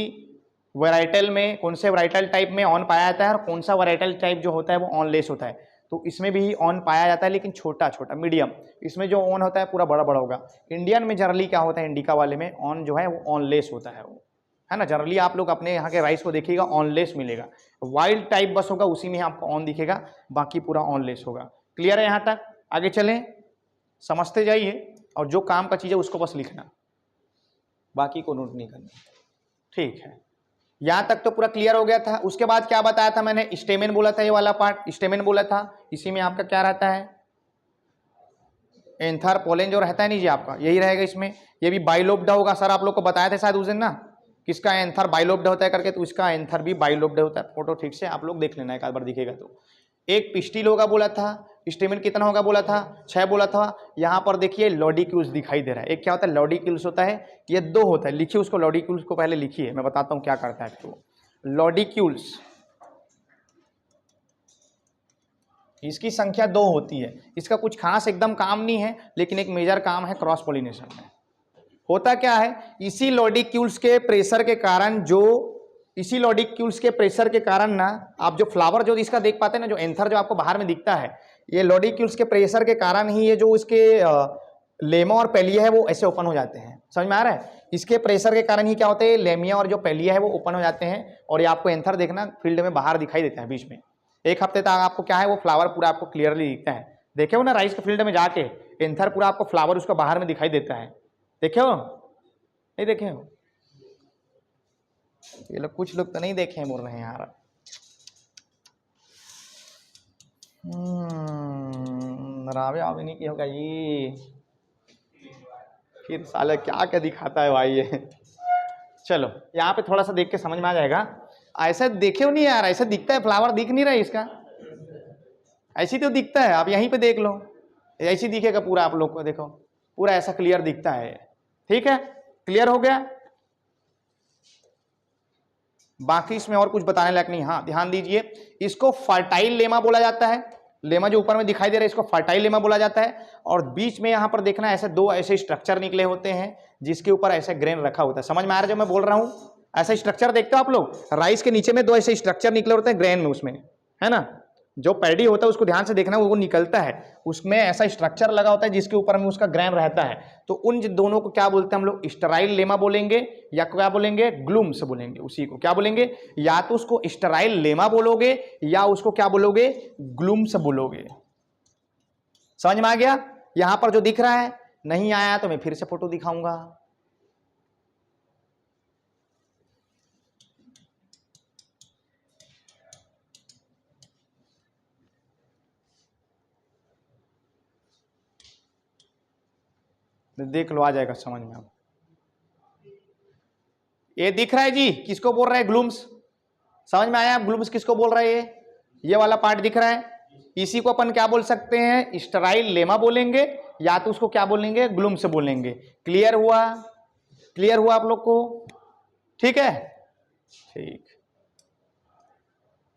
वैराइटल में, कौन से वैराइटल टाइप में ऑन पाया जाता है, और कौन सा वैराइटल टाइप जो होता है वो ऑन लेस होता है। तो इसमें भी ऑन पाया जाता है, लेकिन छोटा छोटा मीडियम। इसमें जो ऑन होता है पूरा बड़ा बड़ा होगा। इंडियन में जनरली क्या होता है, इंडिका वाले में ऑन जो है वो ऑन लेस होता है, वो है ना। जनरली आप लोग अपने यहाँ के राइस को देखिएगा ऑन लेस मिलेगा, वाइल्ड टाइप बस होगा उसी में आपको ऑन दिखेगा, बाकी पूरा ऑन लेस होगा। क्लियर है यहाँ तक? आगे चलें, समझते जाइए, और जो काम का चीज़ है उसको बस लिखना, बाकी को नोट नहीं करना, ठीक है। यहां तक तो पूरा क्लियर हो गया था। उसके बाद क्या बताया था मैंने, स्टेमेन बोला था, ये वाला पार्ट स्टेमेन बोला था। इसी में आपका क्या रहता है, एंथर पोलेन जो रहता है नहीं जी आपका, यही रहेगा इसमें। ये भी बाइलोब्ड होगा, सर आप लोग को बताया था शायद उस दिन ना, किसका एंथर बाइलोब्ड होता है करके, तो इसका एंथर भी बाइलोब्ड होता है। फोटो ठीक से आप लोग देख लेना, एक आध बार दिखेगा तो। एक पिस्टिल होगा बोला था, स्टेमिन कितना होगा बोला था, 6 बोला था। यहाँ पर देखिए लॉडिक्यूल्स दिखाई दे रहा है। एक क्या होता है, लॉडिक्यूल्स होता है, ये 2 होता है। लिखिए उसको, लॉडिक्यूल्स को पहले लिखिए, मैं बताता हूँ क्या करता है आपको। लॉडिक्यूल्स, इसकी संख्या 2 होती है। इसका कुछ खास एकदम काम नहीं है, लेकिन एक मेजर काम है क्रॉस पोलिनेशन में। होता क्या है, इसी लॉडिक्यूल्स के प्रेशर के कारण इसी लॉडिक्यूल्स के प्रेशर के कारण ना आप जो फ्लावर जो इसका देख पाते हैं ना, जो एंथर जो आपको बाहर में दिखता है, ये लॉडिक्यूल्स के प्रेशर के कारण ही ये जो इसके लेमा और पेलिया है वो ऐसे ओपन हो जाते हैं। समझ में आ रहा है? इसके प्रेशर के कारण ही क्या होता है, लेमिया और जो पेलिया है वो ओपन हो जाते हैं, और ये आपको एंथर देखना फील्ड में बाहर दिखाई देता है बीच में। एक हफ्ते तक आपको क्या है, वो फ्लावर पूरा आपको क्लियरली दिखता है। देखे हो ना राइस के फील्ड में जाके, एंथर पूरा आपको फ्लावर उसका बाहर में दिखाई देता है। देखे हो, नहीं देखे हो? ये लोग कुछ लोग तो नहीं देखे हैं बोल रहे हैं यार। रावे आवे नहीं की होगा ये। फिर साला क्या क्या दिखाता है भाई ये। चलो यहाँ पे थोड़ा सा देख के समझ में आ जाएगा। ऐसा देखे हो नहीं यार, ऐसा दिखता है, फ्लावर दिख नहीं रहा है इसका, ऐसी तो दिखता है। आप यहीं पे देख लो, ऐसी दिखेगा पूरा आप लोग को, देखो पूरा ऐसा क्लियर दिखता है। ठीक है, क्लियर हो गया। बाकी इसमें और कुछ बताने लायक नहीं। हाँ ध्यान दीजिए, इसको फर्टाइल लेमा बोला जाता है। लेमा जो ऊपर में दिखाई दे रहा है इसको फर्टाइल लेमा बोला जाता है। और बीच में यहां पर देखना ऐसे दो ऐसे स्ट्रक्चर निकले होते हैं जिसके ऊपर ऐसे ग्रेन रखा होता है। समझ में आ रहा है जो मैं बोल रहा हूं? ऐसा स्ट्रक्चर देखते हो आप लोग, राइस के नीचे में दो ऐसे स्ट्रक्चर निकले होते हैं ग्रेन में, उसमें है ना, जो पैडी होता है उसको ध्यान से देखना, वो निकलता है, उसमें ऐसा स्ट्रक्चर लगा होता है जिसके ऊपर में उसका ग्रेन रहता है। तो उन दोनों को क्या बोलते हैं हम लोग? स्टेराइल लेमा बोलेंगे या क्या बोलेंगे? ग्लूम्स बोलेंगे। उसी को क्या बोलेंगे? या तो उसको स्टेराइल लेमा बोलोगे या उसको क्या बोलोगे? ग्लूम्स बोलोगे। समझ में आ गया? यहां पर जो दिख रहा है, नहीं आया तो मैं फिर से फोटो दिखाऊंगा। देख लो, आ जाएगा समझ में। अब ये दिख रहा है जी, किसको बोल रहा है? ग्लूम्स। समझ में आया? ग्लूम्स किसको बोल रहा है? ये वाला पार्ट दिख रहा है, इसी को अपन क्या बोल सकते हैं? स्टेराइल लेमा बोलेंगे या तो उसको क्या बोलेंगे? ग्लूम्स बोलेंगे। क्लियर हुआ? क्लियर हुआ आप लोग को? ठीक है, ठीक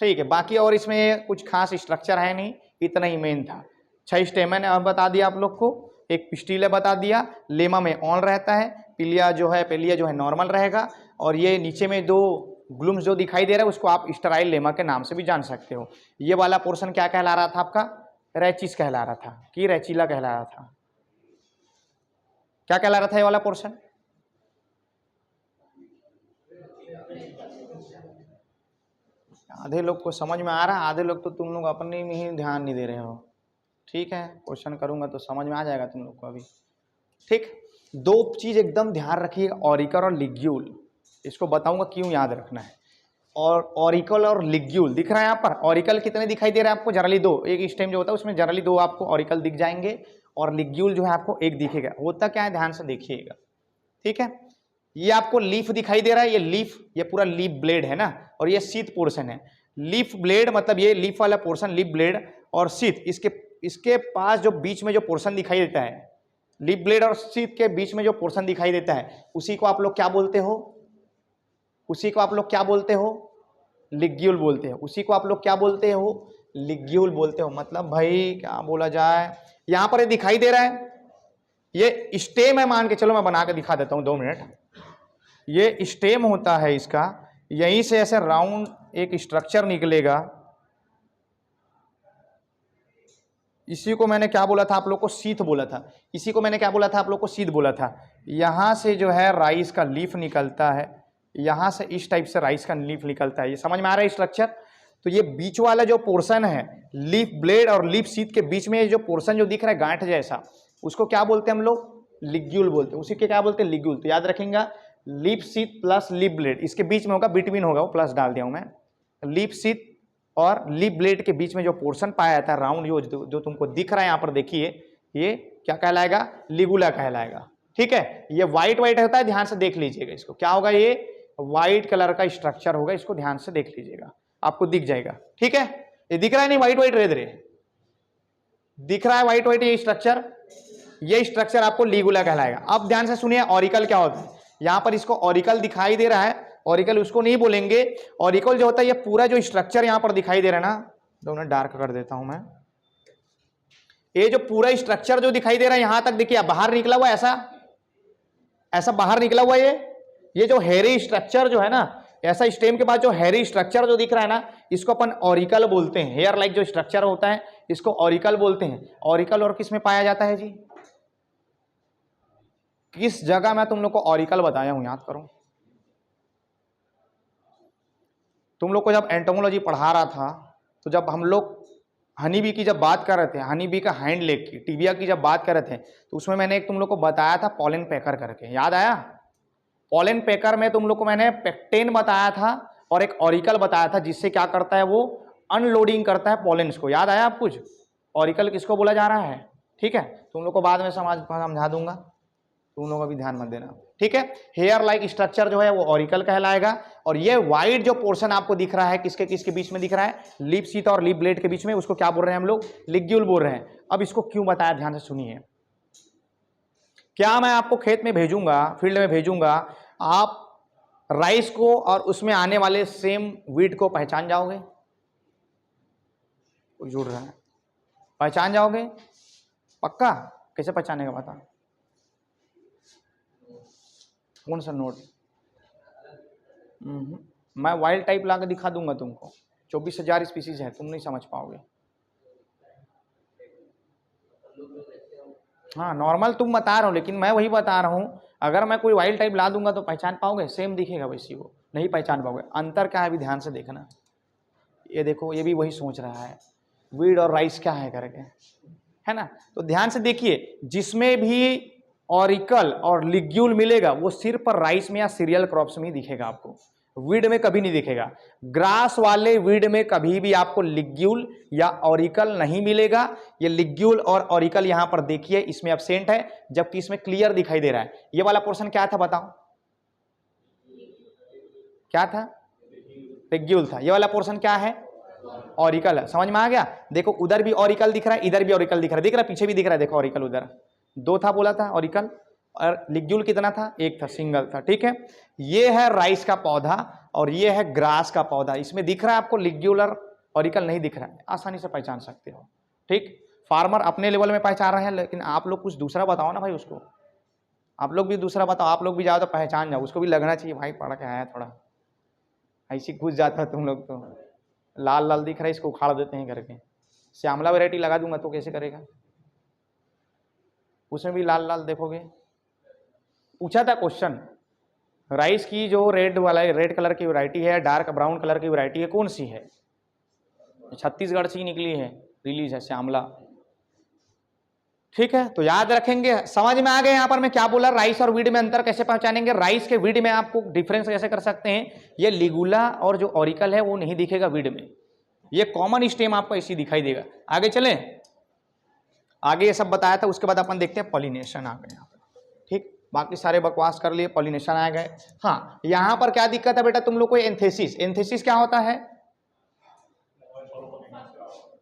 ठीक है। बाकी और इसमें कुछ खास स्ट्रक्चर है नहीं, इतना ही मेन था। 6 स्टेमन है बता दिया आप लोग को, एक पिस्टिल है बता दिया, लेमा में ऑन रहता है, पिलिया जो है नॉर्मल रहेगा, और ये नीचे में दो ग्लूम्स जो दिखाई दे रहा है उसको आप स्टेराइल लेमा के नाम से भी जान सकते हो। ये वाला पोर्शन क्या कहला रहा था आपका? रैचिस कहला रहा था कि रैचिला कहला रहा था? क्या कहला रहा था ये वाला पोर्शन? आधे लोग को समझ में आ रहा है, आधे लोग तो तुम लोग अपने में ही ध्यान नहीं दे रहे हो। ठीक है, क्वेश्चन करूंगा तो समझ में आ जाएगा तुम लोग को अभी। ठीक, दो चीज एकदम ध्यान रखिएगा, ऑरिकल और लिग्यूल। इसको बताऊंगा क्यों याद रखना है। और ऑरिकल और लिग्यूल दिख रहा है यहाँ पर। ऑरिकल कितने दिखाई दे रहा है आपको? जनरली दो, एक स्टेम जो होता है उसमें जनरली दो आपको ऑरिकल दिख जाएंगे, और लिग्यूल जो है आपको एक दिखेगा। होता क्या है, ध्यान से देखिएगा। ठीक है, ये आपको लीफ दिखाई दे रहा है, ये लीफ, ये पूरा लीफ ब्लेड है ना, और ये शीत पोर्शन है। लीफ ब्लेड मतलब ये लीफ वाला पोर्शन, लीफ ब्लेड और शीत, इसके पास जो बीच में जो पोर्शन दिखाई देता है, लीफ ब्लेड और शीत के बीच में जो पोर्शन दिखाई देता है, उसी को आप लोग क्या बोलते हो? उसी को आप लोग क्या बोलते हो? लिग्यूल बोलते हो। उसी को आप लोग क्या बोलते हो? लिग्यूल बोलते हो। मतलब भाई क्या बोला जाए, यहां पर ये दिखाई दे रहा है, ये स्टेम है मान के चलो, मैं बना के दिखा देता हूं 2 मिनट। ये स्टेम होता है इसका, यहीं से ऐसे राउंड एक स्ट्रक्चर निकलेगा। इसी को मैंने क्या बोला था आप लोग को? शीथ बोला था। इसी को मैंने क्या बोला था आप लोग को? शीथ बोला था। यहां से जो है राइस का लीफ निकलता है, यहां से इस टाइप से राइस का लीफ निकलता है। ये समझ में आ रहा है स्ट्रक्चर? तो ये बीच वाला जो पोर्शन है, लीफ ब्लेड और लीफ शीथ के बीच में जो पोर्शन जो दिख रहा है गांठ जैसा, उसको क्या बोलते हैं हम लोग? लिग्यूल बोलते हैं। उसी के क्या बोलते हैं? लिग्यूल। तो याद रखेंगे, leaf sheath plus leaf blade, इसके बीच में होगा, बिटवीन होगा, वो प्लस डाल दिया हूं मैं। लीफ शीथ और लीफ ब्लेड के बीच में जो पोर्शन पाया जाता है राउंड, जो तुमको दिख रहा है यहाँ पर देखिए, ये क्या कहलाएगा? लिगुला कहलाएगा। ठीक है, ये व्हाइट व्हाइट होता है, ध्यान से देख लीजिएगा इसको। क्या होगा? ये व्हाइट कलर का स्ट्रक्चर होगा, इसको ध्यान से देख लीजिएगा, आपको दिख जाएगा। ठीक है, ये दिख रहा है नहीं? व्हाइट व्हाइट रेड रे दिख रहा है, व्हाइट व्हाइट ये स्ट्रक्चर, ये स्ट्रक्चर आपको लिगुला कहलाएगा। अब ध्यान से सुनिए, ऑरिकल क्या होता है। यहां पर इसको ऑरिकल दिखाई दे रहा है, ऑरिकल उसको नहीं बोलेंगे। ऑरिकल जो होता है, ये पूरा जो स्ट्रक्चर यहां पर दिखाई दे रहा है ना, दोनों डार्क कर देता हूं मैं। ये जो पूरा स्ट्रक्चर जो दिखाई दे रहा है यहां तक, देखिए बाहर निकला हुआ, ऐसा ऐसा बाहर निकला हुआ, ये जो हेरी स्ट्रक्चर जो है ना, ऐसा स्टेम के बाद जो हेरी स्ट्रक्चर जो दिख रहा है ना, इसको अपन ऑरिकल बोलते हैं। हेयर लाइक जो स्ट्रक्चर होता है इसको ऑरिकल बोलते हैं। ऑरिकल और किस में पाया जाता है जी? किस जगह मैं तुम लोग को ऑरिकल बताया हूं, याद करो। तुम लोग को जब एंटोमोलॉजी पढ़ा रहा था, तो जब हम लोग हनी बी की जब बात कर रहे थे, हनी बी का हाइंड लेग की, टिबिया की जब बात कर रहे थे, तो उसमें मैंने एक तुम लोग को बताया था पॉलन पैकर करके, याद आया? पॉलन पैकर में तुम लोग को मैंने पेक्टेन बताया था और एक ऑरिकल बताया था, जिससे क्या करता है, वो अनलोडिंग करता है पॉलेन्स को। याद आया आप कुछ? ऑरिकल किसको बोला जा रहा है? ठीक है, तुम लोग को बाद में समझा दूंगा। तो उन लोगों का भी ध्यान मत देना, ठीक है। हेयर लाइक स्ट्रक्चर जो है वो ऑरिकल कहलाएगा, और ये वाइट जो पोर्शन आपको दिख रहा है किसके किसके बीच में दिख रहा है, लिप शीथ और लिप ब्लेड के बीच में, उसको क्या बोल रहे हैं हम लोग, लिग्यूल बोल रहे हैं। अब इसको क्यों बताया, ध्यान से सुनिए। क्या मैं आपको खेत में भेजूंगा, फील्ड में भेजूंगा, आप राइस को और उसमें आने वाले सेम वीट को पहचान जाओगे? जुड़ रहा है, पहचान जाओगे पक्का? कैसे पहचानेगा बता, कौन सा नोट? मैं वाइल्ड टाइप ला के दिखा दूंगा तुमको, 24,000 स्पीसीज है, तुम नहीं समझ पाओगे। हाँ नॉर्मल तुम बता रहा हो, लेकिन मैं वही बता रहा हूँ, अगर मैं कोई वाइल्ड टाइप ला दूंगा तो पहचान पाओगे? सेम दिखेगा वैसी, वो नहीं पहचान पाओगे। अंतर क्या है अभी ध्यान से देखना, ये देखो ये भी वही सोच रहा है वीड और राइस क्या है करके, है ना। तो ध्यान से देखिए, जिसमें भी ऑरिकल और लिग्यूल मिलेगा वो सिर्फ राइस में या सीरियल क्रॉप्स में ही दिखेगा आपको, वीड में कभी नहीं दिखेगा। ग्रास वाले वीड में कभी भी आपको लिग्यूल या ऑरिकल नहीं मिलेगा। ये लिग्यूल और ऑरिकल यहां पर देखिए इसमें एब्सेंट है, जबकि इसमें क्लियर दिखाई दे रहा है। ये वाला पोर्शन क्या था बताओ, क्या था? लिग्यूल था। ये वाला पोर्शन क्या है? ऑरिकल है। समझ में आ गया? देखो उधर भी ऑरिकल दिख रहा है, इधर भी ऑरिकल दिख रहा है, दिख रहा है, पीछे भी दिख रहा है, देखो ऑरिकल उधर 2 था बोला था ऑरिकल, और लिग्यूल कितना था? 1 था, सिंगल था, ठीक है। ये है राइस का पौधा और ये है ग्रास का पौधा। इसमें दिख रहा है आपको लिग्यूल और ऑरिकल नहीं दिख रहा है, आसानी से पहचान सकते हो, ठीक। फार्मर अपने लेवल में पहचान रहे हैं, लेकिन आप लोग कुछ दूसरा बताओ ना भाई उसको, आप लोग भी दूसरा बताओ, आप लोग भी जाओ तो पहचान जाओ, उसको भी लगना चाहिए भाई पढ़ के आया, थोड़ा ऐसी घुस जाता है तुम लोग तो। लाल लाल दिख रहा है, इसको उखाड़ देते हैं करके। श्यामला वैरायटी लगा दूंगा तो कैसे करेगा, उसमें भी लाल लाल देखोगे। पूछा था क्वेश्चन, राइस की जो रेड वाला रेड कलर की वैरायटी है, डार्क ब्राउन कलर की वैरायटी है, कौन सी है? छत्तीसगढ़ से ही निकली है, रिलीज है श्यामला, ठीक है। तो याद रखेंगे, समझ में आ गए यहाँ पर मैं क्या बोला, राइस और वीड में अंतर कैसे पहचानेंगे। राइस के वीड में आपको डिफरेंस कैसे कर सकते हैं, ये लिगुला और जो ऑरिकल है वो नहीं दिखेगा वीड में, ये कॉमन स्टेम आपको ऐसी दिखाई देगा। आगे चलें, आगे ये सब बताया था, उसके बाद अपन देखते हैं पॉलिनेशन आ गए यहाँ पर, ठीक। बाकी सारे बकवास कर लिए, पॉलिनेशन आ गए। हाँ यहाँ पर क्या दिक्कत है बेटा तुम लोग को, एंथेसिस। एंथेसिस क्या होता है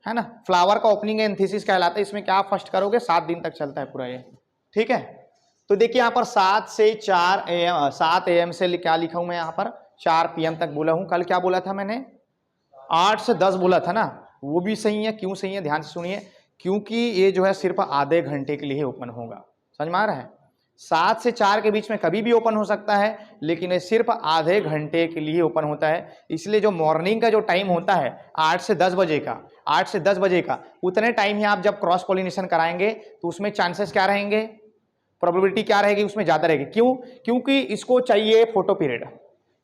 ना, फ्लावर का ओपनिंग एंथेसिस कहलाता है। इसमें क्या फर्स्ट करोगे, 7 दिन तक चलता है पूरा ये, ठीक है। तो देखिए यहाँ पर 7 से 4 AM, 7 AM से क्या लिखा हूं मैं यहाँ पर, 4 PM तक बोला हूं। कल क्या बोला था मैंने, 8 से 10 बोला था ना, वो भी सही है। क्यों सही है, ध्यान से सुनिए, क्योंकि ये जो है सिर्फ आधे घंटे के लिए ओपन होगा, समझ में आ रहा है। 7 से 4 के बीच में कभी भी ओपन हो सकता है, लेकिन ये सिर्फ आधे घंटे के लिए ओपन होता है। इसलिए जो मॉर्निंग का जो टाइम होता है 8 से 10 बजे का, 8 से 10 बजे का, उतने टाइम ही आप जब क्रॉस पॉलिनेशन कराएंगे तो उसमें चांसेस क्या रहेंगे, प्रोबेबिलिटी क्या रहेगी, उसमें ज्यादा रहेगी। क्यों? क्योंकि इसको चाहिए फोटो पीरियड,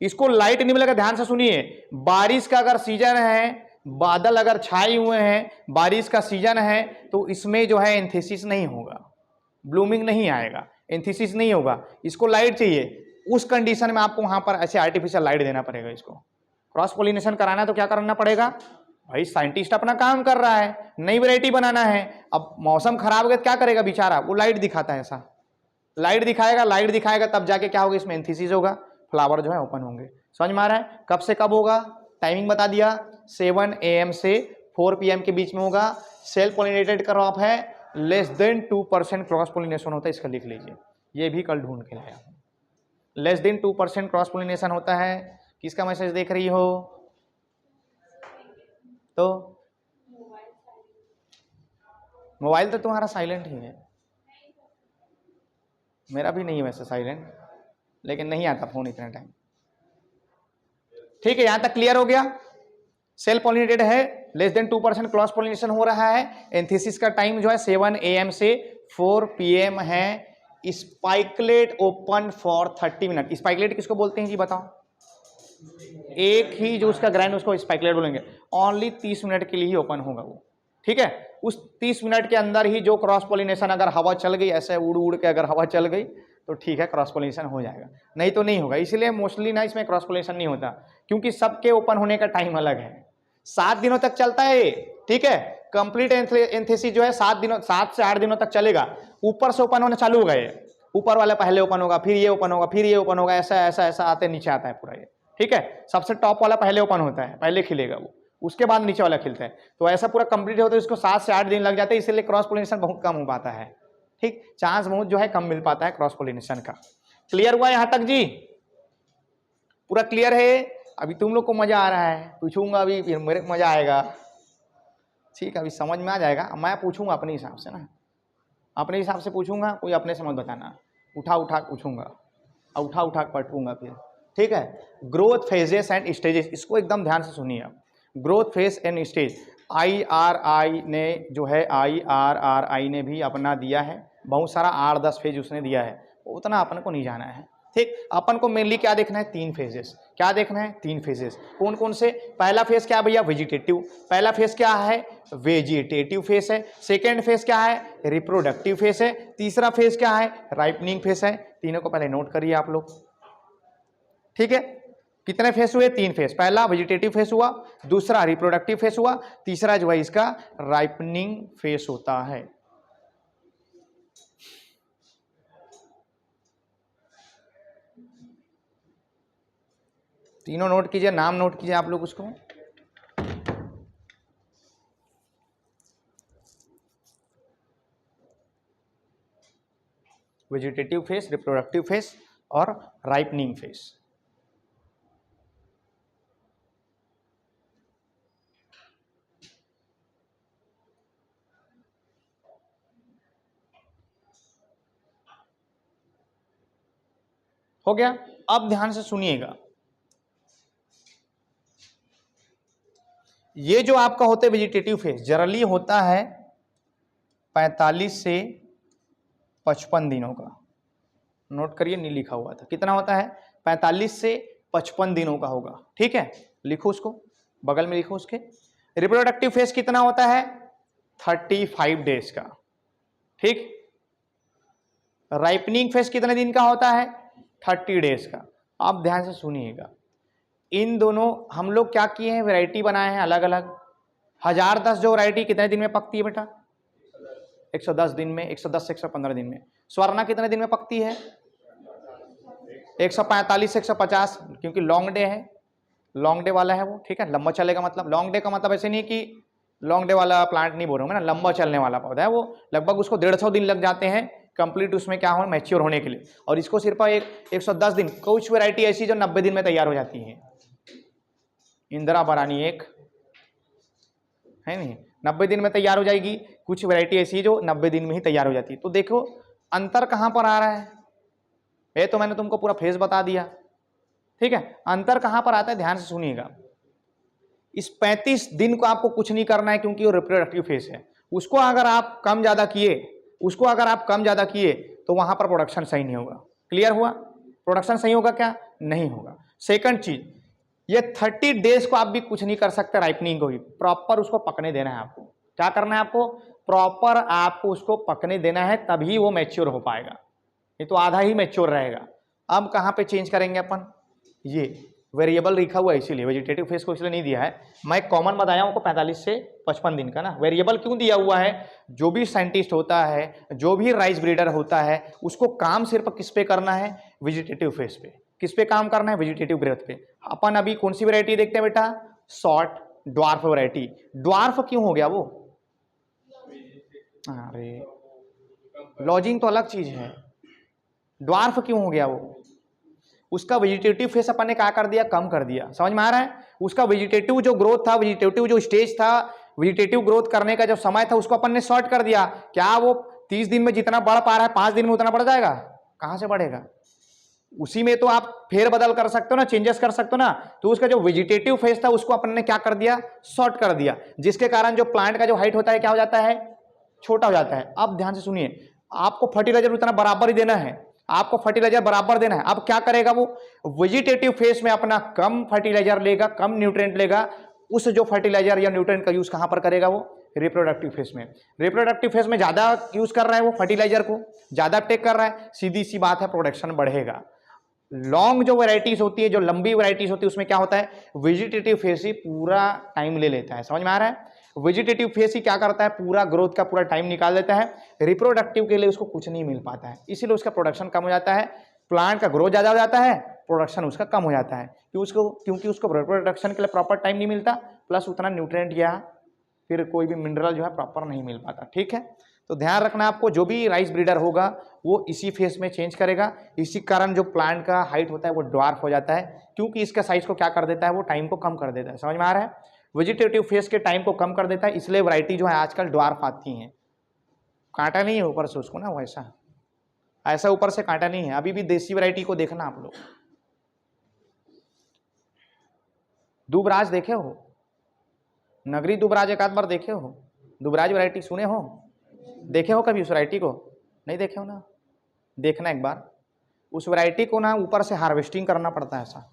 इसको लाइट नहीं मिलेगा। ध्यान से सुनिए, बारिश का अगर सीजन है, बादल अगर छाए हुए हैं, बारिश का सीजन है, तो इसमें जो है एंथेसिस नहीं होगा, ब्लूमिंग नहीं आएगा, एंथेसिस नहीं होगा, इसको लाइट चाहिए। उस कंडीशन में आपको वहां पर ऐसे आर्टिफिशियल लाइट देना पड़ेगा। इसको क्रॉस पोलिनेशन कराना है तो क्या करना पड़ेगा भाई, साइंटिस्ट अपना काम कर रहा है, नई वैरायटी बनाना है। अब मौसम खराब हो गया क्या करेगा बेचारा, वो लाइट दिखाता है, ऐसा लाइट दिखाएगा, लाइट दिखाएगा, तब जाके क्या होगा, इसमें एंथेसिस होगा, फ्लावर जो है ओपन होंगे। समझ में आ रहा है? कब से कब होगा, टाइमिंग बता दिया, 7 AM से 4 PM के बीच में होगा। सेल्फ पोलिनेटेड क्रॉप है, लेस देन 2% क्रॉस पोलिनेशन होता है, इसका लिख लीजिए, ये भी कल ढूंढ के लाया। लेस देन 2% क्रॉस पोलिनेशन होता है। किसका मैसेज देख रही हो? तो मोबाइल तो तुम्हारा साइलेंट ही है, मेरा भी नहीं है वैसे साइलेंट, लेकिन नहीं आता फोन इतने टाइम। ठीक है, यहां तक क्लियर हो गया। सेल्फ पॉलिनेटेड है, लेस देन 2% क्रॉस पोलिनेशन हो रहा है। एंथेसिस का टाइम जो है 7 AM से 4 PM है। Spikelet open for 30 minute. Spikelet किसको बोलते हैं जी बताओ? एक ही जो उसका ग्रैंड, उसको स्पाइकलेट बोलेंगे। ओनली 30 मिनट के लिए ही ओपन होगा वो, ठीक है। उस 30 मिनट के अंदर ही जो क्रॉस पोलिनेशन, अगर हवा चल गई ऐसे उड़ उड़ के, अगर हवा चल गई तो ठीक है, क्रॉस पोलिनेशन हो जाएगा, नहीं तो नहीं होगा। इसलिए मोस्टली ना इसमें क्रॉस पोलिनेशन नहीं होता, क्योंकि सबके ओपन होने का टाइम अलग है। 7 दिनों तक चलता है ये, ठीक है। कंप्लीट एंथेसिस जो है 7 से 8 दिनों तक चलेगा। ऊपर से ओपन होना चालू हो गए, ऊपर वाला पहले ओपन होगा, फिर ये ओपन होगा, फिर ये ओपन होगा, ऐसा ऐसा ऐसा आते नीचे आता है पूरा ये, ठीक है। सबसे टॉप वाला पहले ओपन होता है, पहले खिलेगा वो, उसके बाद नीचे वाला खिलता है। तो ऐसा पूरा कंप्लीट होता है, इसको 7 से 8 दिन लग जाते हैं, इसलिए क्रॉस पोलिनेशन बहुत कम हो पाता है, ठीक, चांस बहुत जो है कम मिल पाता है क्रॉस पोलिनेशन का। क्लियर हुआ यहाँ तक जी? पूरा क्लियर है? अभी तुम लोग को मजा आ रहा है, पूछूंगा अभी फिर मेरे को मजा आएगा, ठीक है, अभी समझ में आ जाएगा। मैं पूछूंगा अपने हिसाब से ना, अपने हिसाब से पूछूंगा, कोई अपने से मत बताना, उठा उठा पूछूंगा और उठा उठा पटूंगा फिर, ठीक है। ग्रोथ फेजेस एंड स्टेजेस, इसको एकदम ध्यान से सुनिए आप। Growth phase and stage, IRI ने जो है, IRRI ने भी अपना दिया है, बहुत सारा 8-10 फेज उसने दिया है, उतना अपन को नहीं जाना है, ठीक। अपन को मेनली क्या देखना है? 3 फेजेस। क्या देखना है? 3 फेजेस। कौन कौन से? पहला फेज क्या है भैया? वेजिटेटिव। पहला फेज क्या है? वेजिटेटिव फेज है। सेकेंड फेज क्या है? रिप्रोडक्टिव फेज है। तीसरा फेज क्या है? राइपनिंग फेज है। तीनों को पहले नोट करिए आप लोग, ठीक है। कितने फेज हुए? 3 फेज। पहला वेजिटेटिव फेज हुआ, दूसरा रिप्रोडक्टिव फेज हुआ, तीसरा जो है इसका राइपनिंग फेज होता है। तीनों नोट कीजिए, नाम नोट कीजिए आप लोग उसको। वेजिटेटिव फेज, रिप्रोडक्टिव फेज और राइपनिंग फेज। हो गया? अब ध्यान से सुनिएगा, ये जो आपका होता है वेजिटेटिव फेज, जनरली होता है 45 से 55 दिनों का। नोट करिए, नहीं लिखा हुआ था, कितना होता है? 45 से 55 दिनों का होगा, ठीक है। लिखो उसको, बगल में लिखो उसके। रिप्रोडक्टिव फेज कितना होता है? 35 डेज का, ठीक। राइपनिंग फेज कितने दिन का होता है? 30 डेज का। आप ध्यान से सुनिएगा, इन दोनों हम लोग क्या किए हैं? वैरायटी बनाए हैं अलग अलग। 1010 जो वैरायटी कितने दिन में पकती है बेटा? 110 दिन में, 110 से 115 दिन में। स्वर्णा कितने दिन में पकती है? 145 से 150, क्योंकि लॉन्ग डे है, लॉन्ग डे वाला है वो, ठीक है। लंबा चलेगा मतलब, लॉन्ग डे का मतलब ऐसे नहीं कि लॉन्ग डे वाला प्लांट नहीं बोल रहा हूँ मैं ना, लंबा चलने वाला पौधा है वो। लगभग उसको 150 दिन लग जाते हैं कंप्लीट उसमें क्या हो, मैच्योर होने के लिए। और इसको सिर्फ 110 दिन। कुछ वैरायटी ऐसी जो 90 दिन में तैयार हो जाती है, इंदिरा बरानी एक है नहीं, 90 दिन में तैयार हो जाएगी। कुछ वैरायटी ऐसी जो 90 दिन में ही तैयार हो जाती है। तो देखो अंतर कहां पर आ रहा है? ये तो मैंने तुमको पूरा फेज बता दिया, ठीक है। अंतर कहां पर आता है? ध्यान से सुनिएगा। इस 35 दिन को आपको कुछ नहीं करना है, क्योंकि वो रिप्रोडक्टिव फेज है। उसको अगर आप कम ज्यादा किए तो वहां पर प्रोडक्शन सही नहीं होगा। क्लियर हुआ? प्रोडक्शन सही होगा क्या? नहीं होगा। सेकंड चीज, ये 30 डेज को आप भी कुछ नहीं कर सकते, राइपनिंग को भी प्रॉपर उसको पकने देना है आपको। क्या करना है आपको? प्रॉपर आपको उसको पकने देना है, तभी वो मैच्योर हो पाएगा, ये तो आधा ही मैच्योर रहेगा। अब कहाँ पे चेंज करेंगे अपन? ये वेरिएबल लिखा हुआ है, इसीलिए वेजिटेटिव फेज को इसलिए नहीं दिया है। मैं कॉमन बताया हूँ 45 से 55 दिन का ना। वेरिएबल क्यों दिया हुआ है? जो भी साइंटिस्ट होता है, जो भी राइस ब्रीडर होता है, उसको काम सिर्फ किस पे करना है? वेजिटेटिव फेज पे। किस पे काम करना है? वेजिटेटिव ग्रोथ पे। अपन अभी कौन सी वैरायटी देखते हैं बेटा? Short dwarf variety. ड्वार्फ क्यों हो गया वो? अरे लॉजिंग तो अलग चीज है, ड्वार्फ क्यों हो गया वो? उसका वेजिटेटिव फेस अपन ने क्या कर दिया? कम कर दिया। समझ में आ रहा है? उसका वेजिटेटिव जो ग्रोथ था, वेजिटेटिव जो स्टेज था, वेजिटेटिव ग्रोथ करने का जो समय था, उसको अपन ने शॉर्ट कर दिया। क्या वो 30 दिन में जितना बढ़ पा रहा है 5 दिन में उतना बढ़ जाएगा? कहां से बढ़ेगा? उसी में तो आप फेर बदल कर सकते हो ना, चेंजेस कर सकते हो ना। तो उसका जो वेजिटेटिव फेज था उसको अपन ने क्या कर दिया? शॉर्ट कर दिया, जिसके कारण जो प्लांट का जो हाइट होता है क्या हो जाता है? छोटा हो जाता है। अब ध्यान से सुनिए, आपको फर्टिलाइजर उतना बराबर ही देना है, आपको फर्टिलाइजर बराबर देना है। अब क्या करेगा वो? वेजिटेटिव फेज में अपना कम फर्टिलाइजर लेगा, कम न्यूट्रिएंट लेगा। उस जो फर्टिलाइजर या न्यूट्रिएंट का यूज कहां पर करेगा वो? रिप्रोडक्टिव फेज में। रिप्रोडक्टिव फेज में ज्यादा यूज कर रहा है वो, फर्टिलाइजर को ज्यादा टेक कर रहा है, सीधी सी बात है प्रोडक्शन बढ़ेगा। लॉन्ग जो वैरायटीज होती है, जो लंबी वैरायटीज होती है, उसमें क्या होता है? वेजिटेटिव फेज ही पूरा टाइम ले लेता है। समझ में आ रहा है? वेजिटेटिव फेज ही क्या करता है, पूरा ग्रोथ का पूरा टाइम निकाल देता है। रिप्रोडक्टिव के लिए उसको कुछ नहीं मिल पाता है, इसीलिए उसका प्रोडक्शन कम हो जाता है, प्लांट का ग्रोथ ज़्यादा हो जाता है, प्रोडक्शन उसका कम हो जाता है, क्योंकि उसको रिप्रोडक्शन के लिए प्रॉपर टाइम नहीं मिलता, प्लस उतना न्यूट्रिएंट या फिर कोई भी मिनरल जो है प्रॉपर नहीं मिल पाता। ठीक है, तो ध्यान रखना आपको, जो भी राइस ब्रीडर होगा वो इसी फेज में चेंज करेगा। इसी कारण जो प्लांट का हाइट होता है वो ड्वार्फ हो जाता है, क्योंकि इसका साइज को क्या कर देता है, वो टाइम को कम कर देता है। समझ में आ रहा है, वेजिटेटिव फेज के टाइम को कम कर देता है, इसलिए वैरायटी जो है आजकल ड्वार्फ आती हैं। कांटा नहीं है ऊपर से उसको ना, वैसा ऐसा ऊपर से कांटा नहीं है। अभी भी देसी वैरायटी को देखना आप लोग, दुबराज देखे हो, नगरी दुबराज एक आध बार देखे हो, दुबराज वैरायटी सुने हो, देखे हो कभी उस वैरायटी को? नहीं देखे हो ना, देखना एक बार। उस वैरायटी को ना ऊपर से हार्वेस्टिंग करना पड़ता है, ऐसा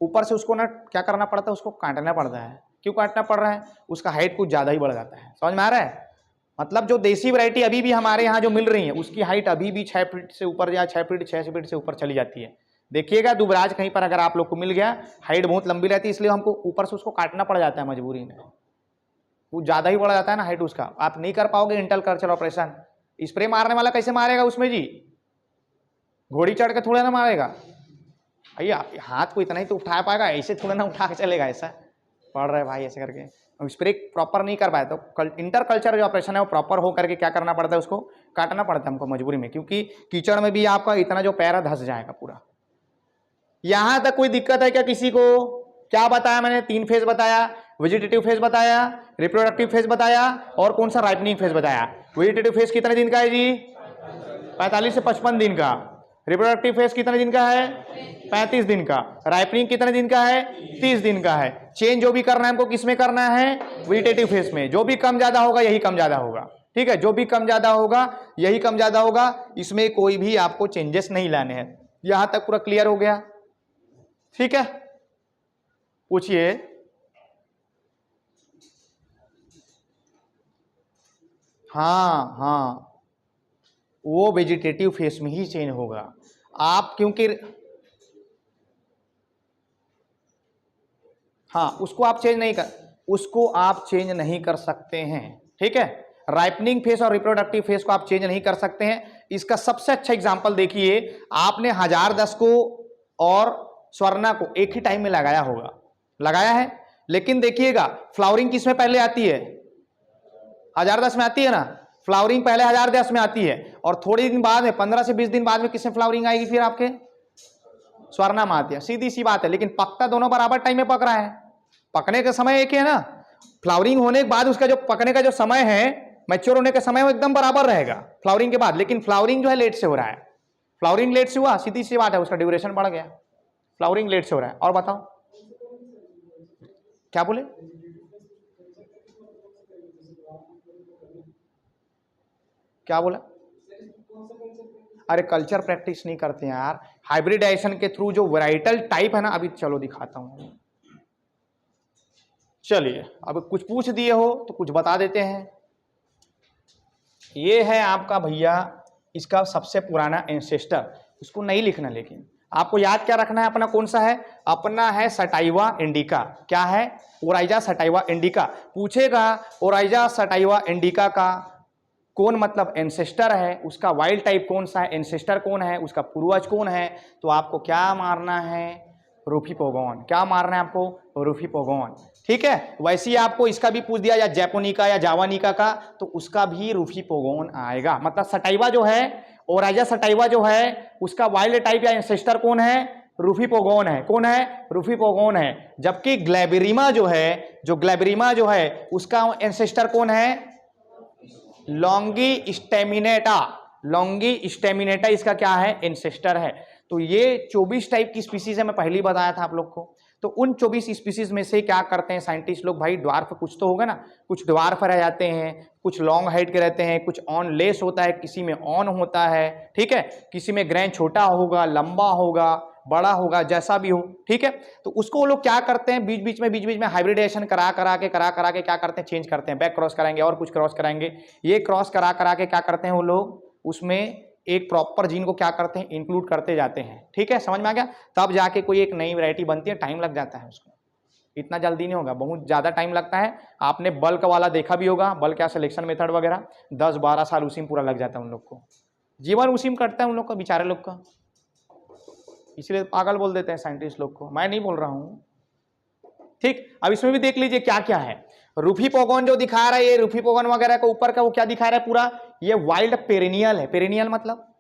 ऊपर से उसको ना क्या करना पड़ता है, उसको काटना पड़ता है। क्यों काटना पड़ रहा है, उसका हाइट कुछ ज़्यादा ही बढ़ जाता है। समझ में आ रहा है, मतलब जो देसी वैरायटी अभी भी हमारे यहाँ जो मिल रही है उसकी हाइट अभी भी 6 फीट से ऊपर या 6 फीट से ऊपर चली जाती है। देखिएगा दुबराज कहीं पर अगर आप लोग को मिल गया, हाइट बहुत लंबी रहती है, इसलिए हमको ऊपर से उसको काटना पड़ जाता है मजबूरी में, वो ज़्यादा ही बढ़ जाता है ना हाइट उसका, आप नहीं कर पाओगे इंटर कल्चर ऑपरेशन। स्प्रे मारने वाला कैसे मारेगा उसमें जी, घोड़ी चढ़ के थोड़ा ना मारेगा भैया, हाथ को इतना ही तो उठा पाएगा, ऐसे थोड़ा ना उठा के चलेगा, ऐसा पड़ रहा है भाई ऐसे करके। स्प्रे प्रॉपर नहीं कर पाए तो इंटर कल्चर जो ऑपरेशन है वो प्रॉपर हो करके क्या करना पड़ता है, उसको काटना पड़ता है हमको मजबूरी में, क्योंकि कीचड़ में भी आपका इतना जो पैर धंस जाएगा पूरा। यहां तक कोई दिक्कत है क्या किसी को? क्या बताया मैंने, 3 फेज बताया, वेजिटेटिव फेज बताया, रिप्रोडक्टिव फेज बताया, और कौन सा राइपनिंग फेज बताया। वेजिटेटिव फेज कितने दिन का है जी, 45 से 55 दिन का। रिप्रोडक्टिव फेज कितने दिन का है, 35 दिन का। राइपनिंग कितने दिन का है, 30 दिन का है। चेंज जो भी करना है हमको किस में करना है, वेजिटेटिव फेज में। जो भी कम ज्यादा होगा यही कम ज्यादा होगा, ठीक है, जो भी कम ज्यादा होगा यही कम ज्यादा होगा, इसमें कोई भी आपको चेंजेस नहीं लाने हैं। यहां तक पूरा क्लियर हो गया, ठीक है, पूछिए। हाँ हाँ, वो वेजिटेटिव फेस में ही चेंज होगा। आप क्योंकि हाँ, उसको आप चेंज नहीं कर सकते हैं, ठीक है। राइपनिंग फेस और रिप्रोडक्टिव फेस को आप चेंज नहीं कर सकते हैं। इसका सबसे अच्छा एग्जांपल देखिए, आपने 1010 को और स्वर्णा को एक ही टाइम में लगाया होगा, लगाया है, लेकिन देखिएगा फ्लावरिंग किस में पहले आती है, 1010 में आती है ना, फ्लावरिंग पहले 1010 में आती है, और थोड़े दिन बाद में 15 से 20 दिन बाद में किसमें फ्लावरिंग आएगी फिर आपके, स्वर्णा में आती है। सीधी सी बात है, लेकिन पकता दोनों बराबर टाइम में पक रहा है, पकने का समय एक ही है ना, फ्लावरिंग होने के बाद उसका जो पकने का जो समय है, मैच्योर होने का समय वो एकदम बराबर रहेगा फ्लावरिंग के बाद, लेकिन फ्लावरिंग जो है लेट से हो रहा है। फ्लावरिंग लेट से हुआ, सीधी सी बात है, उसका ड्यूरेशन बढ़ गया, फ्लावरिंग लेट से हो रहा है। और बताओ क्या बोले, क्या बोला? अरे कल्चर प्रैक्टिस नहीं करते हैं यार, हाइब्रिडाइजेशन के थ्रू जो वैराइटल टाइप है ना, अभी चलो दिखाता हूं। चलिए, अब कुछ पूछ दिए हो तो कुछ बता देते हैं। ये है आपका भैया इसका सबसे पुराना एंसेस्टर, उसको नहीं लिखना, लेकिन आपको याद क्या रखना है अपना, कौन सा है अपना, है सटाइवा इंडिका। क्या है, ओराइजा सटाइवा इंडिका। पूछेगा ओराइजा सटाइवा इंडिका का कौन मतलब एंसेस्टर है, उसका वाइल्ड टाइप कौन सा है, एंसेस्टर कौन है, उसका पूर्वज कौन है, तो आपको क्या मारना है, रूफीपोगोन। क्या मारना है आपको, रूफीपोगोन, ठीक है। वैसे ही आपको इसका भी पूछ दिया, या जैपोनिका या जावानिका का, तो उसका भी रूफीपोगोन आएगा। मतलब सटाइवा जो है, ओराइजा सटाइवा जो है, उसका वाइल्ड टाइप या एंसेस्टर कौन है, रूफीपोगोन है। कौन है, रूफीपोगोन है। जबकि ग्लैबिरिमा जो है उसका एंसेस्टर कौन है, लॉन्गी स्टेमिनेटा। लॉन्गी स्टेमिनेटा इसका क्या है, एंसेस्टर है। तो ये 24 टाइप की स्पीसीज है, मैं पहले ही बताया था आप लोग को। तो उन 24 स्पीसीज में से क्या करते हैं साइंटिस्ट लोग, भाई ड्वार्फ कुछ तो होगा ना, कुछ ड्वार्फ रह जाते हैं, कुछ लॉन्ग हाइट के रहते हैं, कुछ ऑन लेस होता है, किसी में ऑन होता है, ठीक है, किसी में ग्रैन छोटा होगा, लंबा होगा, बड़ा होगा, जैसा भी हो, ठीक है। तो उसको वो लोग क्या करते हैं, बीच बीच में हाइब्रिडेशन करा करा के क्या करते हैं, चेंज करते हैं, बैक क्रॉस कराएंगे और कुछ क्रॉस कराएंगे, ये क्रॉस करा के क्या करते हैं वो लोग, उसमें एक प्रॉपर जीन को क्या करते हैं, इंक्लूड करते जाते हैं, ठीक है, समझ में आ गया। तब जाके कोई एक नई वैरायटी बनती है, टाइम लग जाता है उसको, इतना जल्दी नहीं होगा, बहुत ज़्यादा टाइम लगता है। आपने बल्क वाला देखा भी होगा, बल्क या सिलेक्शन मेथड वगैरह, 10-12 साल उसी में पूरा लग जाता है उन लोग को, जीवन उसी में कटता है उन लोग का, बेचारे लोग का। इसलिए पागल बोल देते हैं साइंटिस्ट लोग को, मैं नहीं बोल रहा हूँ। ठीक, अब इसमें भी देख लीजिए क्या क्या है। रूफी पोगोन जो दिखा रहा है, ये रूफी पोगोन वगैरह का ऊपर का वो क्या दिखा रहा है पूरा, ये वाइल्ड पेरिनियल है। पेरिनियल मतलब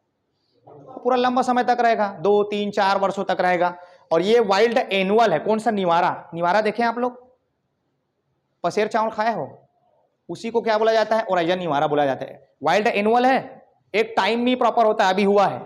पूरा लंबा समय तक रहेगा, 2-3-4 वर्षों तक रहेगा। और ये वाइल्ड एनुअल है। कौन सा, निवारा। निवारा देखें आप लोग, पसेर चावल खाए हो, उसी को क्या बोला जाता है, ओराइजा निवारा बोला जाता है। वाइल्ड एनुअल है, एक टाइम भी प्रॉपर होता है, अभी हुआ है।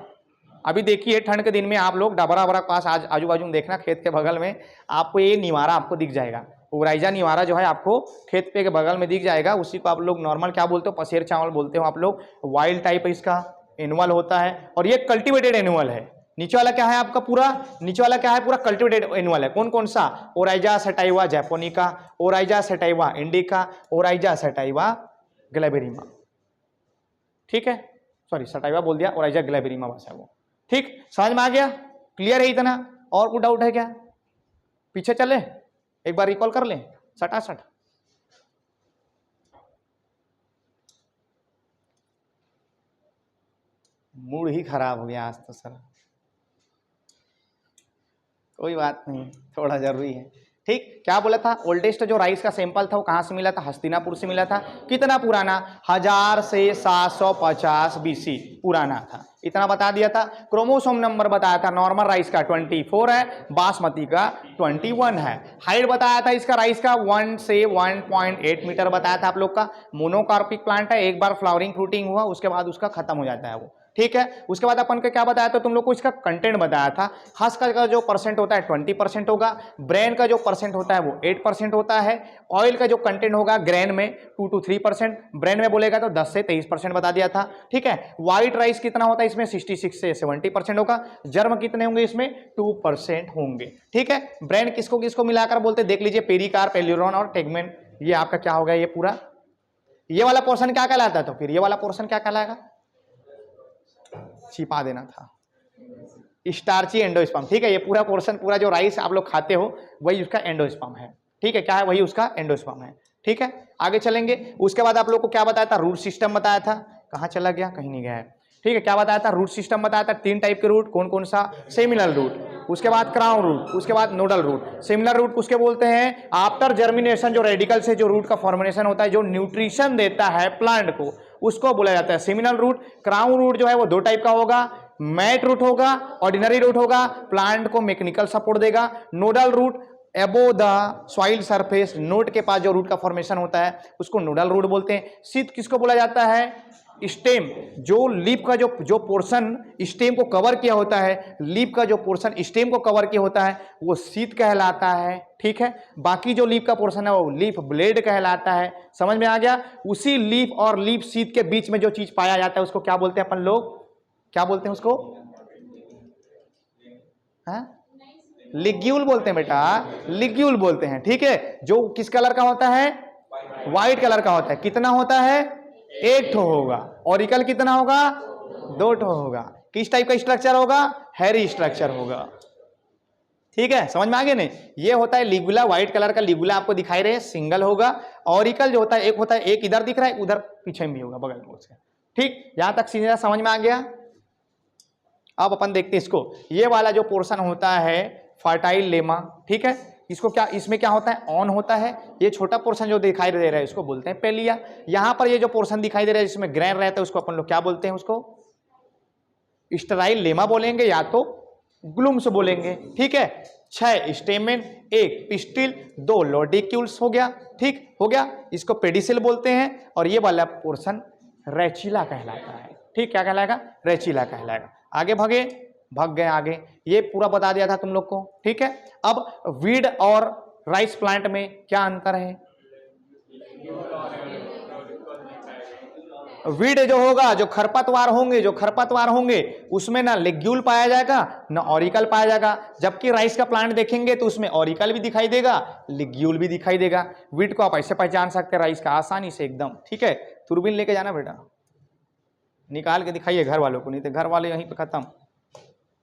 अभी देखिए ठंड के दिन में आप लोग डबरा वबरा पास आजू बाजू में देखना, खेत के बगल में आपको ये निवारा आपको दिख जाएगा। ओराइजा निवारा जो है आपको खेत पे के बगल में दिख जाएगा। उसी को आप लोग नॉर्मल क्या बोलते हो, पसेर चावल बोलते हो आप लोग। वाइल्ड टाइप इसका एनुअल होता है, और ये कल्टिवेटेड एनुअल है। नीचे वाला क्या है आपका पूरा, नीचे वाला क्या है पूरा कल्टिवेटेड एनुअल है। कौन कौन सा, Oryza sativa japonica, Oryza sativa indica, Oryza sativa glaberrima. ठीक है, सॉरी सटाइवा बोल दिया, ओराइजा ग्लैबेरिमा बस है वो। ठीक, समझ में आ गया, क्लियर है इतना, और कोई डाउट है क्या? पीछे चले, एक बार रिकॉल कर लें सटासट। मूड ही खराब हो गया आज तो सर, कोई बात नहीं, थोड़ा जरूरी है। ठीक, क्या बोला था, ओल्डेस्ट जो राइस का सैंपल था वो कहाँ से मिला था, हस्तिनापुर से मिला था। कितना पुराना, 1000 से 750 BC पुराना था, इतना बता दिया था। क्रोमोसोम नंबर बताया था, नॉर्मल राइस का 24 है, बासमती का 21 है। हाइट बताया था इसका राइस का 1 से 1.8 मीटर बताया था आप लोग का। मोनोकार्पिक प्लांट है, एक बार फ्लावरिंग फ्रूटिंग हुआ उसके बाद उसका खत्म हो जाता है वो। ठीक है, उसके बाद अपन को क्या बताया था तुम लोग को, इसका कंटेंट बताया था। हस्क का जो परसेंट होता है 20% होगा, ब्रेन का जो परसेंट होता है वो 8% होता है, ऑयल का जो कंटेंट होगा ग्रेन में 2 to 3%, ब्रेन में बोलेगा तो 10 से 23% बता दिया था। ठीक है, व्हाइट राइस कितना होता है इसमें, 66 से 70% होगा। जर्म कितने होंगे इसमें, 2% होंगे। ठीक है, ब्रेन किसको किसको मिलाकर बोलते, देख लीजिए, पेरिकार्प, एल्यूरोन और टेगमेंट। ये आपका क्या हो गया, ये पूरा, ये वाला पोर्शन क्या कहलाता है, तो फिर ये वाला पोर्शन क्या कहलाएगा, छिपा देना था, स्टार्ची एंडोस्पर्म। ठीक है, ये पूरा पोर्शन, पूरा जो राइस आप लोग खाते हो वही उसका एंडोस्पर्म है। ठीक है, क्या है, वही उसका एंडोस्पर्म है। ठीक है, आगे चलेंगे। उसके बाद आप लोग को क्या बताया था, रूट सिस्टम बताया था, कहाँ चला गया, कहीं नहीं गया है। ठीक है, क्या बताया था, रूट सिस्टम बताया था, 3 टाइप के रूट, कौन कौन सा, सेमिनल रूट, उसके बाद क्राउन रूट, उसके बाद नोडल रूट। सेमिनल रूट उसके बोलते हैं आफ्टर जर्मिनेशन, जो रेडिकल से जो रूट का फॉर्मेशन होता है, जो न्यूट्रिशन देता है प्लांट को, उसको बोला जाता है सेमिनल रूट। क्राउन रूट जो है वो 2 टाइप का होगा, मैट रूट होगा, ऑर्डिनरी रूट होगा, प्लांट को मैकेनिकल सपोर्ट देगा। Nodal root above the soil surface, node के पास जो रूट का फॉर्मेशन होता है उसको नोडल रूट बोलते हैं। शीत किसको बोला जाता है, स्टेम, जो लीफ का जो पोर्शन स्टेम को कवर किया होता है, लीफ का जो पोर्शन स्टेम को कवर किया होता है वो शीत कहलाता है। ठीक है, बाकी जो लीफ का पोर्शन है वो लीफ ब्लेड कहलाता है। समझ में आ गया, उसी लीफ और लीफ शीत के बीच में जो चीज पाया जाता है उसको क्या बोलते हैं अपन लोग, क्या बोलते हैं उसको, लिग्यूल बोलते हैं बेटा, लिग्यूल बोलते हैं। ठीक है, जो किस कलर का होता है, व्हाइट कलर का होता है। कितना होता है, 1 ठो होगा। ऑरिकल कितना होगा, 2 ठो होगा। किस टाइप का स्ट्रक्चर होगा, हैरी स्ट्रक्चर होगा। ठीक है, समझ में आ गया नहीं, ये होता है लिगुला, व्हाइट कलर का लिगुला आपको दिखाई रहे, सिंगल होगा। ऑरिकल जो होता है, एक होता है, एक इधर दिख रहा है, उधर पीछे में भी होगा, बगल में उसके। ठीक, यहां तक सीधा समझ में आ गया। अब अपन देखते हैं इसको, ये वाला जो पोर्शन होता है फर्टाइल लेमा। ठीक है, इसको क्या, इसमें क्या होता है, ऑन होता है। ये छोटा पोर्शन जो दिखाई दे रहा है इसको बोलते हैं पेलिया। यहां पर ये जो पोर्शन दिखाई दे रहा है जिसमें ग्रेन रहता है उसको अपन लोग क्या बोलते हैं, उसको स्टेराइल लेमा बोलेंगे या तो ग्लूम्स बोलेंगे। ठीक है, 6 स्टेमेन, 1 पिस्टिल, 2 लॉडिक्यूल्स हो गया। ठीक हो गया, इसको पेडिसिल बोलते हैं। और ये वाला पोर्शन रेचिला कहलाता है। ठीक, क्या कहलाएगा, रेचिला कहलाएगा। आगे भाग गए आगे, ये पूरा बता दिया था तुम लोग को। ठीक है, अब वीड और राइस प्लांट में क्या अंतर है, वीड जो होगा, जो खरपतवार होंगे उसमें ना लेग्यूल पाया जाएगा ना ऑरिकल पाया जाएगा। जबकि राइस का प्लांट देखेंगे तो उसमें ऑरिकल भी दिखाई देगा, लेग्यूल भी दिखाई देगा। वीड को आप ऐसे पहचान सकते हैं राइस का आसानी से एकदम। ठीक है, दूरबीन लेके जाना बेटा, निकाल के दिखाइए घर वालों को, नहीं तो घर वाले यहीं पे खत्म।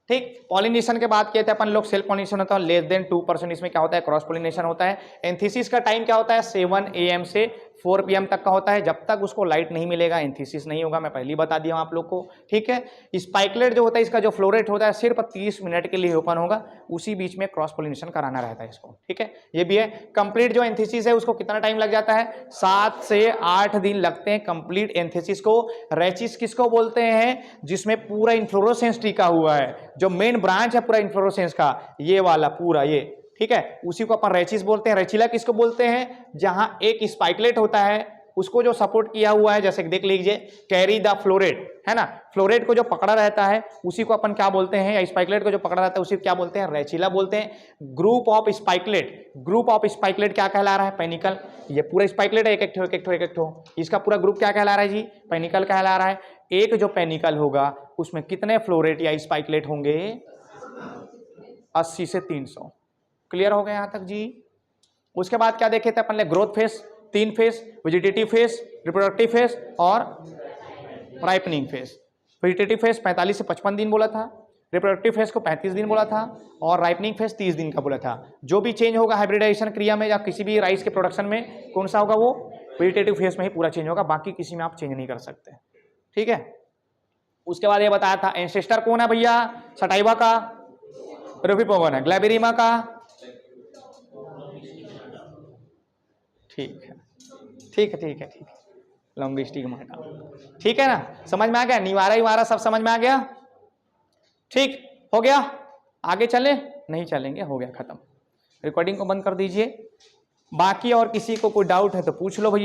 ठीक। पॉलिनेशन के बात किए थे अपन लोग, सेल्फ पॉलिनेशन होता है लेस देन 2%, इसमें क्या होता है क्रॉस पॉलिनेशन होता है। एंथीसिस का टाइम क्या होता है 7 AM से 4 PM तक का होता है, जब तक उसको लाइट नहीं मिलेगा एंथीसिस नहीं होगा, मैं पहले ही बता दिया हूं आप लोग को, ठीक है। स्पाइकलेट जो होता है इसका जो फ्लोरेट होता है सिर्फ 30 मिनट के लिए ओपन होगा, उसी बीच में क्रॉस पॉलिनेशन कराना रहता है इसको, ठीक है। ये भी है। कंप्लीट जो एंथीसिस है उसको कितना टाइम लग जाता है 7 से 8 दिन लगते हैं कंप्लीट एंथीसिस को। रेचिस किसको बोलते हैं जिसमें पूरा इन्फ्लोरोसेंस टिका हुआ है, जो मेन ब्रांच है पूरा इन्फ्लोरोसेंस का, ये वाला पूरा ये, ठीक है, उसी को अपन रेचिस बोलते हैं। रेचिला किसको बोलते हैं जहां एक स्पाइकलेट होता है उसको जो सपोर्ट किया हुआ है, जैसे देख लीजिए कैरी द फ्लोरेट है ना, फ्लोरेट को जो पकड़ा रहता है उसी को अपन क्या बोलते हैं, या स्पाइकलेट को जो पकड़ा रहता है उसी को क्या बोलते हैं रेचिला बोलते हैं। Group of spikelet, group of spikelet क्या कहला रहा है पेनिकल, ये पूरा स्पाइकलेट है एक एक ठो, इसका पूरा ग्रुप क्या कहला रहा है जी पेनिकल कहला रहा है। एक जो पेनिकल होगा उसमें कितने फ्लोरेट या स्पाइकलेट होंगे 80 से 300। क्लियर हो गया यहां तक जी। उसके बाद क्या देखे थे अपन ने, growth face 3 face, vegetative face, reproductive face और राइपनिंग फेस। वेजिटेटिव फेस 45 से 55 दिन बोला था, रिप्रोडक्टिव फेस को 35 दिन बोला था और राइपनिंग फेस 30 दिन का बोला था। जो भी चेंज होगा हाइब्रिडाइजेशन क्रिया में या किसी भी राइस के प्रोडक्शन में कौन सा होगा, वो वेजिटेटिव फेस में ही पूरा चेंज होगा, बाकी किसी में आप चेंज नहीं कर सकते, ठीक है। उसके बाद ये बताया था एंसेस्टर कौन है भैया, सटाइवा का, रोफिपोगन है, ग्लैबिरिमा का, ठीक है ठीक है ठीक है ठीक है, लॉन्ग स्टिग्माटा, ठीक है ना, समझ में आ गया, निवारा सब समझ में आ गया, ठीक हो गया। आगे चले नहीं चलेंगे, हो गया खत्म। रिकॉर्डिंग को बंद कर दीजिए। बाकी और किसी को कोई डाउट है तो पूछ लो भैया।